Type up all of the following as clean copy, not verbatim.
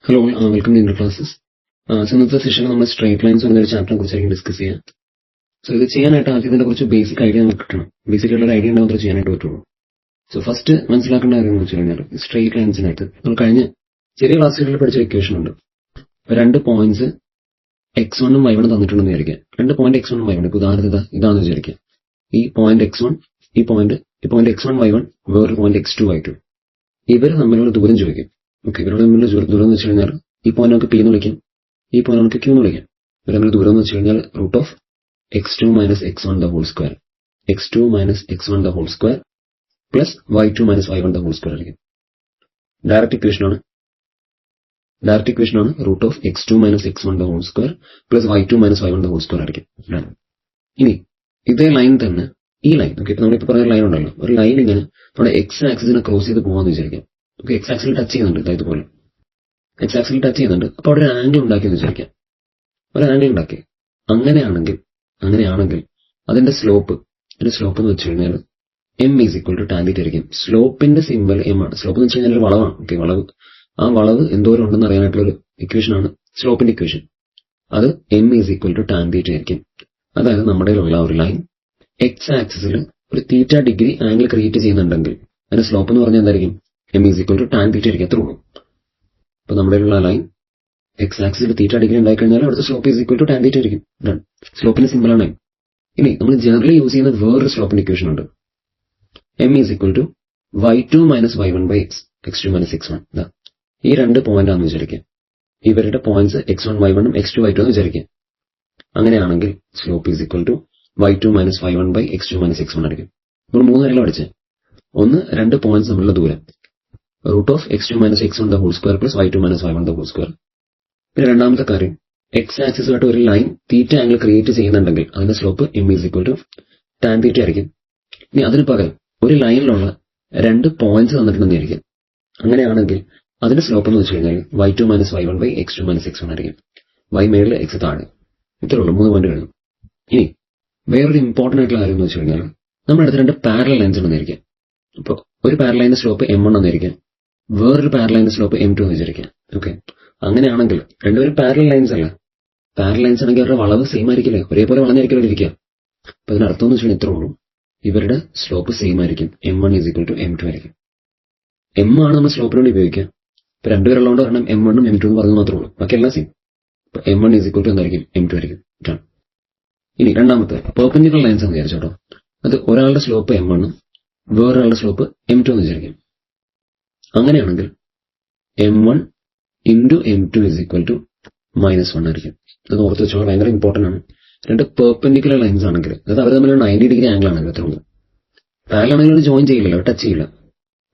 Hello, welcome to inter classes. ഇന്നത്തെ സെഷനിൽ നമ്മൾ സ്ട്രേറ്റ് ലൈൻസ് എന്നൊരു ചാപ്റ്ററിനെ കുറിച്ചായിരിക്കും ഡിസ്കസ് ചെയ്യാം. സോ ഇത് ചെയ്യാനായിട്ട് ആദ്യം ഇതിനെ കുറിച്ച് ബേസിക് ഐഡിയ നമുക്ക് കിട്ടണം. ബേസിക് ആയിട്ടുള്ള ഐഡിയ ഉണ്ടാകുന്നത് ചെയ്യാനായിട്ട് പറ്റുള്ളൂ. സോ ഫസ്റ്റ് മനസ്സിലാക്കേണ്ട കാര്യം എന്ന് വെച്ച് കഴിഞ്ഞാൽ സ്ട്രേറ്റ് ലൈൻസിനായിട്ട് നമ്മൾ കഴിഞ്ഞ ചെറിയ ക്ലാസ്സുകളിൽ പഠിച്ച ഇക്വേഷൻ ഉണ്ട്. രണ്ട് പോയിന്റ്സ് x1 ഉം y1 തന്നിട്ടുണ്ടെന്ന് വിചാരിക്കാം. രണ്ട് പോയിന്റ് x1 ഉം y1, ഉദാഹരണത്തിന് ഇതാണെന്ന് വിചാരിക്കാം. ഈ പോയിന്റ് x1, ഈ പോയിന്റ് x1 y1, വേറൊരു പോയിന്റ് x2 y2. ഇവർ തമ്മിലുള്ള ദൂരം ചോദിക്കും. ഓക്കെ, ഇവരുടെ തമ്മിലുള്ള ദൂരം എന്ന് വെച്ച് കഴിഞ്ഞാൽ ഈ പോയിന്റ് നമുക്ക് p എന്ന് വിളിക്കാം, ഈ പോയിന്റ് നമുക്ക് q എന്ന് വിളിക്കാം. ഇവർ തമ്മിലുള്ള ദൂരം എന്ന് വെച്ച് കഴിഞ്ഞാൽ root of x2 minus x1 the whole square, x2 minus x1 the whole square plus y2 minus y1 the whole square ആയിരിക്കും. ഡയറക്റ്റ് ഇക്വേഷൻ ആണ് root of x2 minus x1 the whole square plus y2 minus y1 the whole square ആയിരിക്കും. ഇനി ഇതേ line തന്നെ ഈ line, okay, ഇപ്പൊ നമ്മളിപ്പോ പറഞ്ഞ ലൈൻ ഉണ്ടല്ലോ, ഒരു ലൈൻ ഇങ്ങനെ നമ്മുടെ എക്സ് ആക്സിസിനെ ക്രോസ് ചെയ്ത് പോകാന്ന് വിചാരിക്കാം. ഓക്കെ, എക്സ് ആക്സിൽ ടച്ച് ചെയ്യുന്നുണ്ട്, ഇതുപോലെ എക്സ് ആക്സിൽ ടച്ച് ചെയ്യുന്നുണ്ട്. അപ്പൊ അവിടെ ഒരു ആംഗിൾ ഉണ്ടാക്കിയെന്ന് വിചാരിക്കാം, ഒരു ആംഗിൾ ഉണ്ടാക്കി. അങ്ങനെയാണെങ്കിൽ അതിന്റെ സ്ലോപ്പ് എന്ന് വെച്ച് കഴിഞ്ഞാൽ m is equal to tan theta ആയിരിക്കും. സ്ലോപ്പിന്റെ സിമ്പിൾ എം ആണ്. സ്ലോപ്പ് എന്ന് വെച്ച് കഴിഞ്ഞാൽ ഒരു വളവാണ്. ഓക്കെ, ആ വളവ് എന്തോരം ഉണ്ടെന്ന് അറിയാനായിട്ടുള്ള ഒരു ഇക്വേഷൻ ആണ് സ്ലോപ്പിന്റെ ഇക്വേഷൻ. അത് m is equal to tan theta ആയിരിക്കും. അതായത് നമ്മുടെ ഉള്ള ഒരു ലൈൻ എക്സ് ആക്സിസിൽ ഒരു തീറ്റ ഡിഗ്രി ആംഗിൾ ക്രിയേറ്റ് ചെയ്യുന്നുണ്ടെങ്കിൽ അതിന്റെ സ്ലോപ്പ് എന്ന് പറഞ്ഞാൽ എന്തായിരിക്കും? M is equal to tan theta ആയിരിക്കും. അത്രേ ഉള്ളൂ. അപ്പൊ നമ്മുടെ ഉള്ള ലൈൻ എക്സ് ആക്സിസിൽ തീറ്റ ഡിഗ്രി ഉണ്ടായി കഴിഞ്ഞാൽ അവിടുത്തെ slope is equal to tan theta ആയിരിക്കും. സ്ലോപ്പിന്റെ സിമ്പിൾ ആണ്. ഇനി നമ്മൾ ജനറലി യൂസ് ചെയ്യുന്ന വേറൊരു സ്ലോപ്പിന്റെ ഇക്വേഷൻ ഉണ്ട്. M is equal to y2 minus y1 by x2 minus x1. ഈ രണ്ട് പോയിന്റ് ആണെന്ന് വിചാരിക്കാം. ഇവരുടെ പോയിന്റ്സ് x1 y1 ഉം x2 y2 എന്ന് വിചാരിക്കാം. അങ്ങനെയാണെങ്കിൽ slope is equal to y2 minus y1 by x2 minus x1 ആയിരിക്കും. നമ്മൾ മൂന്ന് കാര്യങ്ങൾ പഠിച്ചത്. ഒന്ന്, രണ്ട് പോയിന്റ്സ് തമ്മിലുള്ള ദൂരം root of x2 minus x1 the whole square plus y2 minus y1 the whole square. പിന്നെ രണ്ടാമത്തെ കാര്യം, എക്സ് ആക്സിസുമായിട്ട് ഒരു ലൈൻ തീറ്റ ആംഗിൾ ക്രിയേറ്റ് ചെയ്യുന്നുണ്ടെങ്കിൽ അതിന്റെ slope m is equal to tan theta ആയിരിക്കും. ഇനി അതിന് പകരം ഒരു ലൈനിലുള്ള രണ്ട് പോയിന്റ്സ് തന്നിട്ടുണ്ടെന്ന് ആയിരിക്കും. അങ്ങനെയാണെങ്കിൽ അതിന്റെ സ്ലോപ്പ് എന്ന് വെച്ച് കഴിഞ്ഞാൽ y2 minus y1 by x2 minus x1 ആയിരിക്കും. y മേളിൽ x താഴെ. ഇത്രേ ഉള്ളൂ, മൂന്ന് പോയിന്റ് കഴിഞ്ഞു. ഇനി വേറൊരു ഇമ്പോർട്ടന്റ് ആയിട്ടുള്ള കാര്യം എന്ന് വെച്ച് കഴിഞ്ഞാൽ നമ്മുടെ അടുത്ത് രണ്ട് പാരലൽ ലൈൻസ് ഉണ്ടെന്നിരിക്കാം. അപ്പോൾ ഒരു പാരലൈനിന്റെ സ്ലോപ്പ് m1 എന്നിരിക്കാം, വേറൊരു പാരലൈനിന്റെ സ്ലോപ്പ് m2 എന്ന് വിചാരിക്കാം. ഓക്കെ, അങ്ങനെയാണെങ്കിൽ രണ്ടുപേരും പാരലൽ ലൈൻസ് അല്ല. പാരലൽ ലൈൻസ് ആണെങ്കിൽ അവരുടെ വളവ് സെയിം ആയിരിക്കില്ലേ, ഒരേപോലെ വളഞ്ഞായിരിക്കും ഇരിക്കുക. അപ്പൊ അതിന് അർത്ഥം എന്ന് വെച്ചാൽ ഇത്രേ ഉള്ളൂ, ഇവരുടെ സ്ലോപ്പ് സെയിം ആയിരിക്കും. m1 is equal to m2 ആയിരിക്കും. m ആണ് നമ്മൾ സ്ലോപ്പിന് വേണ്ടി ഉപയോഗിക്കുക. ഇപ്പൊ രണ്ടുപേരുള്ളതുകൊണ്ട് കാരണം m1 ഉം m2 എന്ന് പറഞ്ഞത് മാത്രമേ ഉള്ളൂ, ബാക്കി എല്ലാം സെയിം. അപ്പൊ m1 ഈസ് ഈക്വൽ ടു എന്തായിരിക്കും? m2 ആയിരിക്കും. ഇനി രണ്ടാമത്തെ പെർപെൻഡിക്കുലർ ലൈൻസ് എന്ന് വിചാരിച്ചോട്ടോ. അത് ഒരാളുടെ സ്ലോപ്പ് m1 ഉം വേറൊരാളുടെ സ്ലോപ്പ് m2 എന്ന് വിചാരിക്കും. അങ്ങനെയാണെങ്കിൽ m1 into m2 is equal to -1 ആയിരിക്കും. അത് ഓർത്ത് വെച്ചോ, ഭയങ്കര ഇമ്പോർട്ടന്റ് ആണ്. രണ്ട് പെർപെൻഡിക്കുലർ ലൈൻസ് ആണെങ്കിൽ, അതായത് അവർ തമ്മിൽ 90 ഡിഗ്രി ആംഗിൾ ആണെങ്കിൽ അത്ര ഉള്ളൂ. പാരലൽ ആണെങ്കിൽ ജോയിൻ ചെയ്യില്ലല്ലോ, ടച്ച് ചെയ്യില്ല.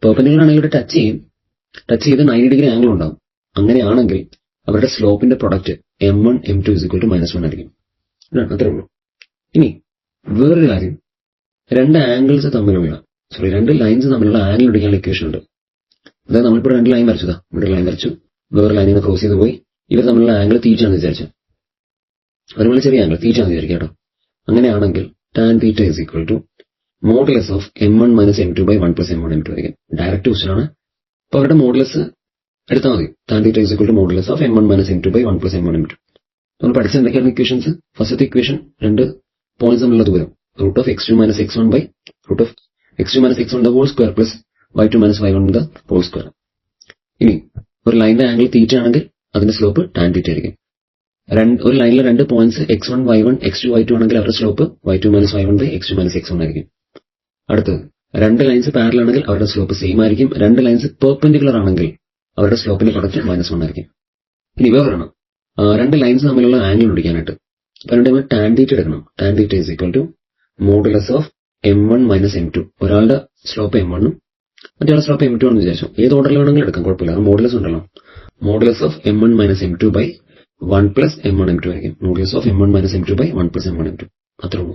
പെർപെൻഡിക്കുലർ ആണെങ്കിൽ ടച്ച് ചെയ്ത് 90 ഡിഗ്രി ആംഗിൾ ഉണ്ടാവും. അങ്ങനെയാണെങ്കിൽ അവരുടെ സ്ലോപ്പിന്റെ product m1 m2 is equal to -1 ആയിരിക്കും. അത്രേ ഉള്ളൂ. ഇനി വേറൊരു കാര്യം, രണ്ട് ലൈൻസ് തമ്മിലുള്ള ആംഗിൾ പിടിക്കാനുള്ള ഇക്വേഷൻ ഉണ്ട്. അതായത് നമ്മളിപ്പോൾ രണ്ട് ലൈൻ വരച്ചതാ, ഇവിടെ ലൈൻ വരച്ചു, വേറെ ലൈനിനെ ക്രോസ് ചെയ്ത് പോയി, ഇവർ തമ്മിലുള്ള ആംഗിൾ തീറ്റാന്ന് വിചാരിച്ചു. അതുപോലെ ചെറിയ ആംഗിൾ തീറ്റാന്ന് വിചാരിക്കാം കേട്ടോ. അങ്ങനെയാണെങ്കിൽ tan theta is equal to modulus of m1 minus m2 by 1 plus m1 m2 ആയിരിക്കും. ഡയറക്റ്റ് ക്വസ്റ്റൻ ആണ്. അപ്പൊ അവരുടെ മോഡുലസ് എടുത്താൽ മതി. Tan theta is equal to modulus of m1 minus m2 by 1 plus m1 m2. നമ്മൾ പഠിച്ച എന്തൊക്കെയാണ് equations? ഫസ്റ്റത്തെ ഇക്വേഷൻ രണ്ട് പോയിന്റ്സ് തമ്മിലുള്ള ദൂരം root of x2 minus x1 by root of x2 minus x1 the whole square plus y2 minus y1 the whole square. ഇനി ഒരു ലൈനിന്റെ ആംഗിൾ തീറ്റ ആണെങ്കിൽ അതിന്റെ സ്ലോപ്പ് ടാൻ തീറ്റ ആയിരിക്കും. ഒരു ലൈനിലെ രണ്ട് points x1 y1 x2 y2 ആണെങ്കിൽ അവരുടെ slope y2 minus y1 by x2 minus x1 ആയിരിക്കും. അടുത്തത്, രണ്ട് ലൈൻസ് പാരലൽ ആണെങ്കിൽ അവരുടെ സ്ലോപ്പ് സെയിം ആയിരിക്കും. രണ്ട് ലൈൻസ് പെർപെൻഡിക്കുലർ ആണെങ്കിൽ അവരുടെ സ്ലോപ്പിന്റെ പ്രൊഡക്റ്റ് -1 ആയിരിക്കും. ഇനി വേറൊരെണ്ണം, രണ്ട് ലൈൻസ് തമ്മിലുള്ള ആംഗിൾ പിടിക്കാനായിട്ട് രണ്ട് ടാൻ തീറ്റ എടുക്കണം. Tan theta is equal to modulus of m1 minus m2. ഒരാളുടെ സ്ലോപ്പ് m1 ഉം മറ്റേ സ്ലോപ്പ് m2 ആണെന്ന് വിചാരിച്ചു. ഏത് ഓർഡറിൽ വേണമെങ്കിലും എടുക്കാം, കുഴപ്പമില്ല. അത് മോഡുലസ് ഉണ്ടല്ലോ. Modulus of m1 minus m2 by 1 plus m1 m2 ആയിരിക്കും. Modulus of m1 minus m2 by 1 plus m1 m2. അത്രേ ഉള്ളൂ.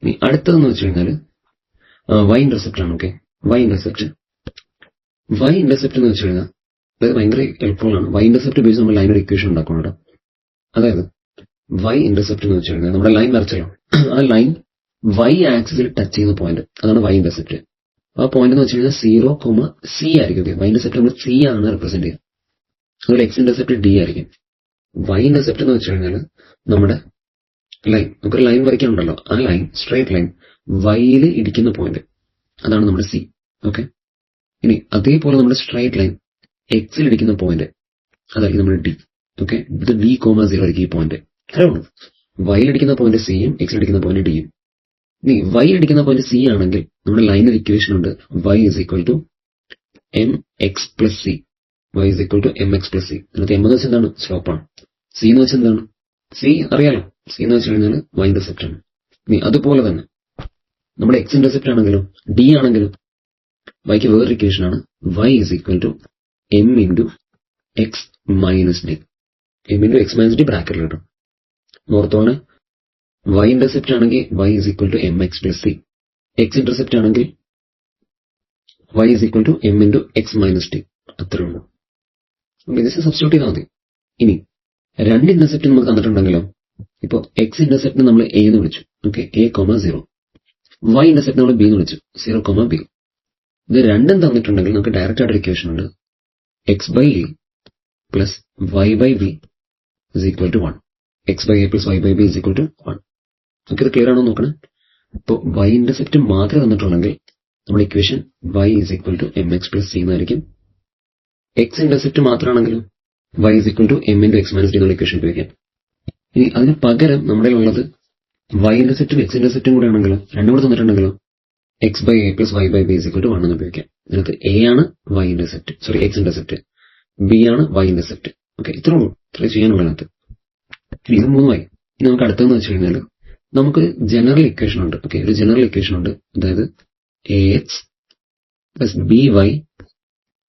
ഇനി അടുത്തതെന്ന് വെച്ച് കഴിഞ്ഞാൽ y ഇന്റർസെപ്റ്റ് ആണ്. ഓക്കെ, y ഇന്റർസെപ്റ്റ് എന്ന് വെച്ച് കഴിഞ്ഞാൽ അത് ഭയങ്കര ഹെൽപ്ഫുൾ ആണ്. y ഇന്റർസെപ്റ്റ് ഉപയോഗിച്ച് നമ്മൾ ലൈനൊരു ഇക്വേഷൻ ഉണ്ടാക്കണം കേട്ടോ. അതായത് y ഇന്റർസെപ്റ്റ് എന്ന് വെച്ച് കഴിഞ്ഞാൽ നമ്മുടെ ലൈൻ വരച്ചല്ലോ, ആ ലൈൻ y ആക്സിസിൽ ടച്ച് ചെയ്യുന്ന പോയിന്റ്, അതാണ് y ഇന്റർസെപ്റ്റ്. ആ പോയിന്റ് എന്ന് വെച്ച് കഴിഞ്ഞാൽ 0, C ആയിരിക്കും. y ഇന്റർസെപ്റ്റ് നമ്മൾ C ആണ് റെപ്രസെന്റ് ചെയ്യുക. അതുപോലെ എക്സ് ഇന്റർസെപ്റ്റ് ഡി ആയിരിക്കും. വൈ ഇന്റർസെപ്റ്റ് എന്ന് വെച്ച് കഴിഞ്ഞാൽ നമ്മുടെ ലൈൻ, നമുക്കൊരു ലൈൻ വരയ്ക്കാനുണ്ടല്ലോ, ആ ലൈൻ സ്ട്രേറ്റ് ലൈൻ വൈയിൽ ഇടിക്കുന്ന പോയിന്റ്, അതാണ് നമ്മുടെ സി. ഓക്കെ, ഇനി അതേപോലെ നമ്മുടെ സ്ട്രേറ്റ് ലൈൻ എക്സിൽ ഇടിക്കുന്ന പോയിന്റ് അതായിരിക്കും നമ്മുടെ ഡി. ഓക്കെ, ഇത് ഡി കോമ 0 ആയിരിക്കും ഈ പോയിന്റ്. അത്രയുള്ളൂ. വൈയിൽ ഇടിക്കുന്ന പോയിന്റ് സിയും എക്സിൽ ഇടിക്കുന്ന പോയിന്റ് ഡിയും. ഇനി വൈ ഇടിക്കുന്ന പോയിന്റ് സി ആണെങ്കിൽ നമ്മുടെ ലൈനിൽ ഇക്വേഷൻ ഉണ്ട് y = mx + c. y = mx + c. അതിനകത്ത് m എന്ന് വെച്ചാൽ എന്താണ്? സ്ലോപ്പാണ്. സി എന്ന് വെച്ചാൽ എന്താണ്? സി അറിയാലോ, സി എന്ന് വെച്ച് കഴിഞ്ഞാൽ y ഇന്റർസെപ്റ്റ് ആണ്. ഇനി അതുപോലെ തന്നെ നമ്മുടെ എക്സ് ഇന്റർസെപ്റ്റ് ആണെങ്കിലും ഡി ആണെങ്കിലും വൈക്ക് വേറൊരു ഇക്വേഷൻ ആണ് y = m × x - d. m × x - d ബ്രാക്കറ്റിൽ കിട്ടും. ഓർത്തോളെ, y ഇന്റർസെപ്റ്റ് ആണെങ്കിൽ y = mx + c. X intercept ആണെങ്കിൽ y = m × x - d. അത്രേ ഉള്ളൂ. ജസ്റ്റ് സബ്സ്റ്റിറ്റ്യൂട്ട് ചെയ്താൽ മതി. ഇനി രണ്ട് ഇന്റർസെപ്റ്റ് നമുക്ക് തന്നിട്ടുണ്ടെങ്കിലോ, ഇപ്പോൾ എക്സ് ഇന്റർസെപ്റ്റ് നമ്മൾ a എന്ന് വിളിച്ചു. Okay, a, 0. y ഇന്റർസെപ്റ്റ് നമ്മൾ b എന്ന് വിളിച്ചു, 0, b. ഇത് രണ്ടും തന്നിട്ടുണ്ടെങ്കിൽ നമുക്ക് ഡയറക്റ്റ് ആയിട്ട് ഇക്വേഷൻ ഉണ്ട് x/a + y/b = 1. x/a + y/b = 1. നമുക്ക് ഇത് ക്ലിയർ ആണോ നോക്കണം. ഇപ്പോൾ y ഇന്റർസെപ്റ്റ് മാത്രമേ തന്നിട്ടുണ്ടെങ്കിൽ നമ്മുടെ ഇക്വേഷൻ y = mx + c എന്നായിരിക്കും. എക്സ് ഇന്റർസെപ്റ്റ് മാത്രമാണെങ്കിലും y = m × x - d എന്നുള്ള ഇക്വേഷൻ ഉപയോഗിക്കാം. ഇനി അതിന് പകരം നമ്മുടെ ഉള്ളത് y ഇന്റർസെപ്റ്റും എക്സ് ഇന്റർസെപ്റ്റും കൂടെ ആണെങ്കിലോ, രണ്ടും കൂടെ തന്നിട്ടുണ്ടെങ്കിലോ x/a + y/b = 1 എന്ന് ഉപയോഗിക്കാം. ഇതിനകത്ത് a ആണ് y intercept, x intercept, b ആണ് y ഇന്റർസെപ്റ്റ്. ഓക്കെ, ഇത്രേ ഉള്ളൂ. ഇത്ര ചെയ്യാനുള്ളതിനകത്ത്. ഇനി ഇത് മൂന്നുമായി. ഇനി നമുക്ക് അടുത്തതെന്ന് വെച്ച് കഴിഞ്ഞാൽ നമുക്കൊരു ജനറൽ ഇക്വേഷൻ ഉണ്ട്. ഓക്കെ, ഒരു ജനറൽ ഇക്വേഷൻ ഉണ്ട്, അതായത് ax + by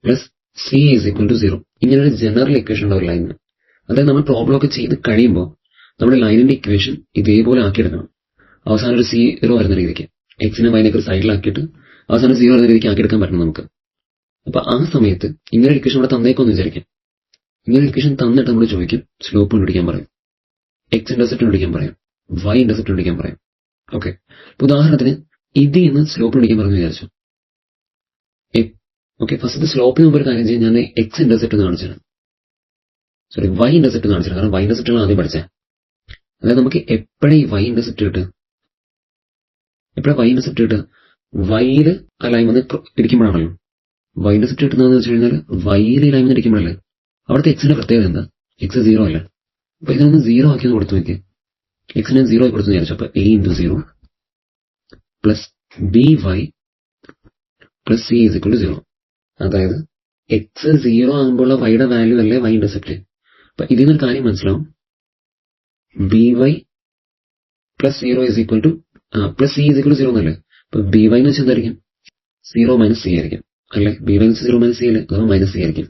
+ c = 0. ഇങ്ങനൊരു ജനറൽ ഇക്വേഷൻ ഉണ്ട് ഒരു ലൈനിന്. അതായത് നമ്മൾ പ്രോബ്ലം ഒക്കെ ചെയ്ത് കഴിയുമ്പോൾ നമ്മുടെ ലൈനിന്റെ ഇക്വേഷൻ ഇതേപോലെ ആക്കിയെടുക്കണം. അവസാനം ഒരു 0 വരുന്ന രീതിക്ക്, എക്സിനെ വൈനൊക്കെ ഒരു സൈഡിലാക്കിയിട്ട് അവസാനം 0 വരുന്ന രീതിക്ക് ആക്കിയെടുക്കാൻ പറ്റണം നമുക്ക്. അപ്പൊ ആ സമയത്ത് ഇങ്ങനെ ഇക്വേഷൻ ഇവിടെ തന്നേക്കൊന്ന് വിചാരിക്കാം. ഇങ്ങനെ ഇക്വേഷൻ തന്നിട്ട് നമ്മൾ ചോദിക്കും സ്ലോപ്പ് കണ്ടുപിടിക്കാൻ പറയും, എക്സ് ഇന്റർസെപ്റ്റ് കണ്ടുപിടിക്കാൻ പറയും, വൈ ഇന്റർസെപ്റ്റ് കണ്ടുപിടിക്കാൻ പറയും. ഓക്കെ, ഉദാഹരണത്തിന് ഇതിൽ നിന്ന് സ്ലോപ്പ് കണ്ടുപിടിക്കാൻ പറഞ്ഞു വിചാരിച്ചു. ഓക്കെ, ഫസ്റ്റ് സ്ലോപ്പിന് മുമ്പ് ഒരു കാര്യം ചെയ്യാൻ ഞാൻ എക്സ് ഇന്റർസെപ്റ്റ് കാണിച്ചത്, വൈ ഇന്റർസെപ്റ്റ് കാണിച്ചത്. കാരണം വൈ ഇന്റർസെപ്റ്റാണ് ആദ്യം പഠിച്ചത്. അതായത് നമുക്ക് എപ്പോഴേ ഈ വൈ ഇന്റർസെപ്റ്റ് കിട്ടുക, വൈയിൽ ആ ലൈൻ വന്ന് ഇരിക്കുമ്പോഴാണല്ലോ. വൈ ഇന്റർസെപ്റ്റ് കിട്ടുന്നതെന്ന് വെച്ച് കഴിഞ്ഞാൽ വൈയിൽ ഈ ലൈൻ വന്ന് ഇരിക്കുമ്പോഴല്ലേ. അവിടുത്തെ എക്സിന്റെ പ്രത്യേകത എന്താ? എക്സ് 0 അല്ല. അപ്പൊ ഇതിനൊന്ന് 0 ആക്കി ഒന്ന് കൊടുത്തു നോക്കി. എക്സിനെ 0 ആക്കി കൊടുത്തു വിചാരിച്ചു. അപ്പൊ a × 0 + by + c = 0. അതായത് എക്സ് 0 ആകുമ്പോൾ വൈയുടെ വാല്യൂ അല്ലേ വൈ ഇന്റർസെപ്റ്റ്. അപ്പൊ ഇതിൽ നിന്നൊരു കാര്യം മനസ്സിലാവും, by + 0 + c = 0 എന്നല്ലേ. അപ്പൊ by എന്ന് വെച്ചാൽ എന്തായിരിക്കും? 0 - c ആയിരിക്കും അല്ലെ. by - 0 - c അല്ലേ, അഥവാ -c ആയിരിക്കും.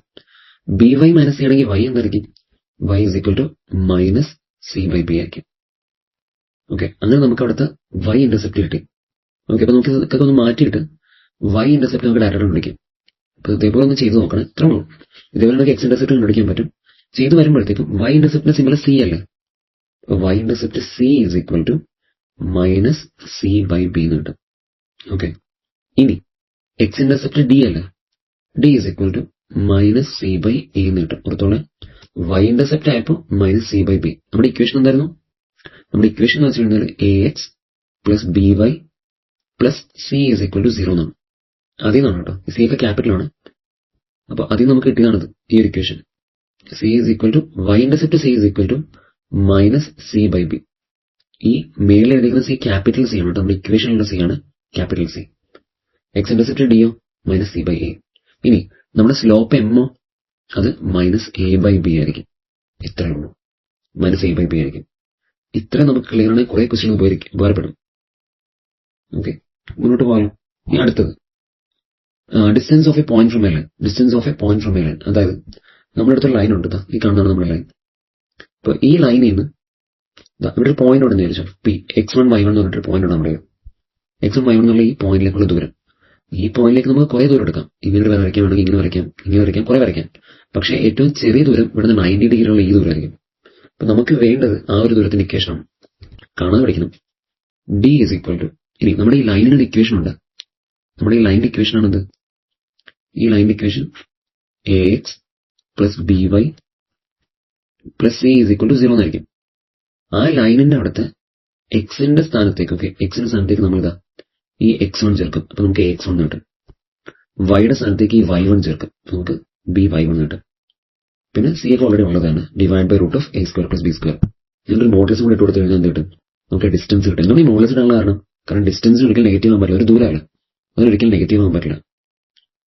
by - c ആണെങ്കിൽ y എന്തായിരിക്കും? y = -c/b ആയിരിക്കും. ഓക്കെ, അങ്ങനെ നമുക്ക് അവിടുത്തെ y ഇന്റർസെപ്റ്റ് കിട്ടി. ഓക്കെ, അപ്പൊ നമുക്ക് ഇതൊക്കെ ഒന്ന് മാറ്റിയിട്ട് y ഇന്റർസെപ്റ്റ് നമുക്ക് ഡയറക്റ്റ് കണ്ടുപിടിക്കാം. അപ്പൊ ഇതേപോലെ ഒന്ന് ചെയ്ത് നോക്കണം. ഇത്ര ഉള്ളൂ. ഇതേപോലെ നമുക്ക് എക്സ് ഇന്റർസെപ്റ്റ് കണ്ടുപിടിക്കാൻ പറ്റും. ചെയ്ത് വരുമ്പോഴത്തേക്കും y ഇന്റർസെപ്റ്റിന്റെ സിമ്പൽ c അല്ലേ. y ഇന്റർസെപ്റ്റ് c = -c/b എന്ന് കിട്ടും. ഓക്കെ, ഇനി എക്സ് ഇന്റർസെപ്റ്റ് d അല്ലേ, d = -c/a എന്ന് കിട്ടും. പുറത്തോടെ y ഇന്റർസെപ്റ്റ് ആയപ്പോൾ -c/b. നമ്മുടെ ഇക്വേഷൻ എന്തായിരുന്നു? നമ്മുടെ ഇക്വേഷൻ എന്ന് വെച്ച് കഴിഞ്ഞാൽ ax + by + c = 0 എന്നാണ്. അതിൽ നിന്നാണ് കേട്ടോ, സി ഒക്കെ ക്യാപിറ്റലാണ്. അപ്പൊ അതിൽ നമുക്ക് കിട്ടിയതാണത്, ഈ ഒരു equation. y intercept c = -c/b. ഈ മേളിൽ എഴുതിക്കുന്ന സി ക്യാപിറ്റൽ സി ആണ് കേട്ടോ. നമ്മുടെ ഇക്വേഷനിലുള്ള സി ആണ് capital C. X intercept d -c/a. ഇനി നമ്മുടെ സ്ലോപ്പ് m അത് -a/b ആയിരിക്കും. ഇത്രയേ ഉള്ളൂ, -a/b ആയിരിക്കും. ഇത്ര നമുക്ക് ക്ലിയർ ആണെങ്കിൽ കുറെ ക്വസ്റ്റ്യൻ ഉപകാരപ്പെടും. ഓക്കെ, മുന്നോട്ട് പോകാം. ഇനി അടുത്തത് distance of A point from A line. Distance of A point from A line, അതായത് നമ്മുടെ അടുത്തൊരു ലൈൻ ഉണ്ട്, ഈ കാണുന്നതാണ് നമ്മുടെ ലൈൻ. അപ്പൊ ഈ ലൈനിൽ നിന്ന് ഇവിടെ ഒരു പോയിന്റ് ഉണ്ടെന്ന് വിചാരിച്ചു, x1 y1 എന്ന് പറഞ്ഞിട്ട് പോയിന്റ് ഉണ്ട് നമ്മുടെ. x1 y1 എന്നുള്ള ഈ പോയിന്റിലേക്കുള്ള ദൂരം. ഈ പോയിന്റിലേക്ക് നമുക്ക് കുറെ ദൂരം എടുക്കാം. ഇങ്ങനെ വരയ്ക്കാൻ വേണമെങ്കിൽ ഇങ്ങനെ വരയ്ക്കാം, കുറെ വരയ്ക്കാം. പക്ഷേ ഏറ്റവും ചെറിയ ദൂരം ഇവിടുന്ന് 90 ഡിഗ്രിയുള്ള ഈ ദൂരമായിരിക്കും. അപ്പൊ നമുക്ക് വേണ്ടത് ആ ഒരു ദൂരത്തിന്റെ ഇക്വേഷനാണ്, കാണാതെ പഠിക്കണം. d = ഇനി നമ്മുടെ ഈ ലൈനിന്റെ ഇക്വേഷൻ ഉണ്ട്. നമ്മുടെ ഈ ലൈനിന്റെ ഇക്വേഷൻ ആണെന്ത്? ഈ ലൈനിന്റെ equation ax plus by plus c is equal to 0 എന്നായിരിക്കും. ആ ലൈനിന്റെ അവിടുത്തെ എക്സിന്റെ സ്ഥാനത്തേക്ക്, ഓക്കെ, എക്സിന്റെ സ്ഥാനത്തേക്ക് നമ്മൾ ഇതാ ഈ x1 ചേർക്കും. അപ്പൊ നമുക്ക് x1 കിട്ടും. വൈയുടെ സ്ഥാനത്തേക്ക് ഈ y1 ചേർക്കും. നമുക്ക് by1 കിട്ടും. പിന്നെ c ഒക്കെ ഓൾറെഡി ഉള്ളതാണ്, divide by root of a² plus b². ഇതിലൊരു മോഡൽസ് കൂടെ ഇട്ട് കൊടുത്തു കഴിഞ്ഞാൽ എന്ത് കിട്ടും? നമുക്ക് ഡിസ്റ്റൻസ് കിട്ടും. എന്താണ് ഈ മോഡൽസ് ഇടാനുള്ള കാരണം ഡിസ്റ്റൻസിന് ഒരിക്കലും നെഗറ്റീവ് ആകാൻ പറ്റില്ല, ഒരു ദൂരമല്ല, അതൊരിക്കലും നെഗറ്റീവ് ആകാൻ പറ്റില്ല.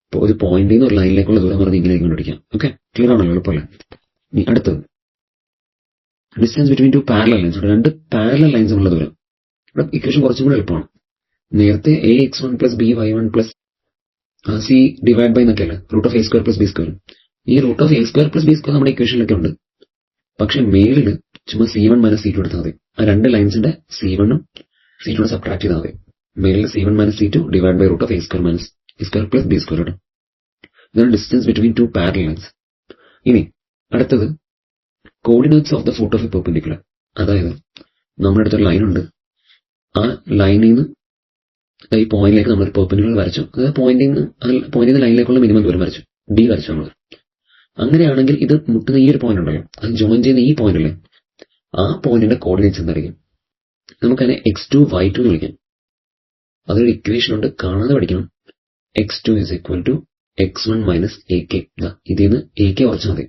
അപ്പോൾ ഒരു പോയിന്റിൽ നിന്ന് ഒരു ലൈനിലേക്കുള്ള ദൂരം പറഞ്ഞ് ഇങ്ങനെ കണ്ടുപിടിക്കാം. ഓക്കെ, ക്ലിയർ ആണല്ലോ, എളുപ്പമല്ല. ഇനി അടുത്തത് distance between two parallel lines. രണ്ട് പാരലൽ ലൈൻസ് ഉള്ള ദൂരം. ഇവിടെ ഇക്വേഷൻ കുറച്ചും കൂടെ എളുപ്പമാണ്. നേരത്തെ ax1 plus by1 plus c divide by എന്നൊക്കെയല്ല, root of a² plus b². ഈ root of a² plus b² നമ്മുടെ ഇക്വേഷനിലൊക്കെ ഉണ്ട്. പക്ഷെ മേളില് ചുമ്മാ c1 മൈനസ് c2 എടുത്താൽ മതി. ആ രണ്ട് ലൈൻസിന്റെ c1 ഉം c2 സബ്ട്രാക്ട് ചെയ്താൽ മതി. മേളിൽ c1 minus c2 divide by root of a² minus a² plus b² ഇടും. ഇതാണ് distance between two parallel lines. ഇനി അടുത്തത് coordinates of the foot of a perpendicular. അതായത് നമ്മുടെ അടുത്തൊരു ലൈൻ ഉണ്ട്, ആ ലൈനിൽ നിന്ന് ഈ പോയിന്റിലേക്ക് നമ്മൾ പെർപെൻഡിക്കുലർ വരച്ചു. അതായത് പോയിന്റിൽ നിന്ന് ലൈനിലേക്കുള്ള മിനിമം ദൂരം വരച്ചു, d വരച്ചു നമ്മൾ. അങ്ങനെയാണെങ്കിൽ ഇത് മുട്ടുന്ന ഈ ഒരു പോയിന്റ് ഉണ്ടല്ലോ, അത് ജോയിൻ ചെയ്യുന്ന ഈ പോയിന്റ് അല്ലേ, ആ പോയിന്റിന്റെ കോർഡിനേറ്റ്സ് എന്തായിരിക്കും? നമുക്കതിനെ x2 y2 എന്ന് വിളിക്കാം. അതൊരു ഇക്വേഷൻ ഉണ്ട്, കാണാതെ പഠിക്കണം. x2 is equal to x1 minus ak. ഇതിൽ നിന്ന് ak കുറച്ചാൽ മതി.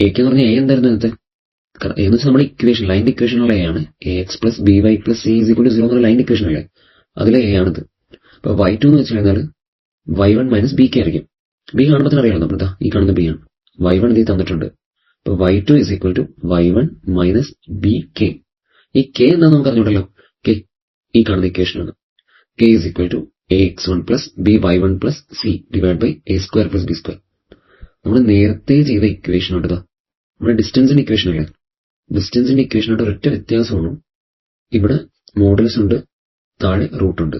ak എന്ന് പറഞ്ഞാൽ a എന്തായിരുന്നു നേരത്തെ? എന്ന് വെച്ചാൽ നമ്മുടെ ഇക്വേഷൻ, ലൈൻ്റെ ഇക്വേഷനുള്ള a ആണ്. ax plus by plus c is equal to 0 എന്നുള്ള ലൈൻ്റെ ഇക്വേഷൻ അല്ലേ, അതിലെ a ആണിത്. അപ്പൊ y2 എന്ന് വെച്ച് കഴിഞ്ഞാൽ y1 മൈനസ് bk ആയിരിക്കും. b കാണുമ്പോൾ തന്നെ അറിയാമല്ലോ, നമ്മുടെ ഈ കാണുന്ന b ആണ്. y1 ഇതിൽ തന്നിട്ടുണ്ട്. അപ്പൊ y2 is equal to y1 minus bk. ഈ k എന്താണെന്ന് നമുക്ക് അറിഞ്ഞൂടല്ലോ, k ഈ കാണുന്ന ഇക്വേഷനാണ്. k is equal to ax1 plus by1 plus c divide by a² plus b². നമ്മൾ നേരത്തെ ചെയ്ത ഇക്വേഷൻ ഉണ്ട്, നമ്മുടെ ഡിസ്റ്റൻസിന്റെ ഇക്വേഷൻ അല്ലേ. ഡിസ്റ്റൻസിന്റെ ഇക്വേഷനായിട്ട് ഒരൊറ്റ വ്യത്യാസമാണ്, ഇവിടെ മോഡുലസ് ഉണ്ട്, താഴെ റൂട്ട് ഉണ്ട്.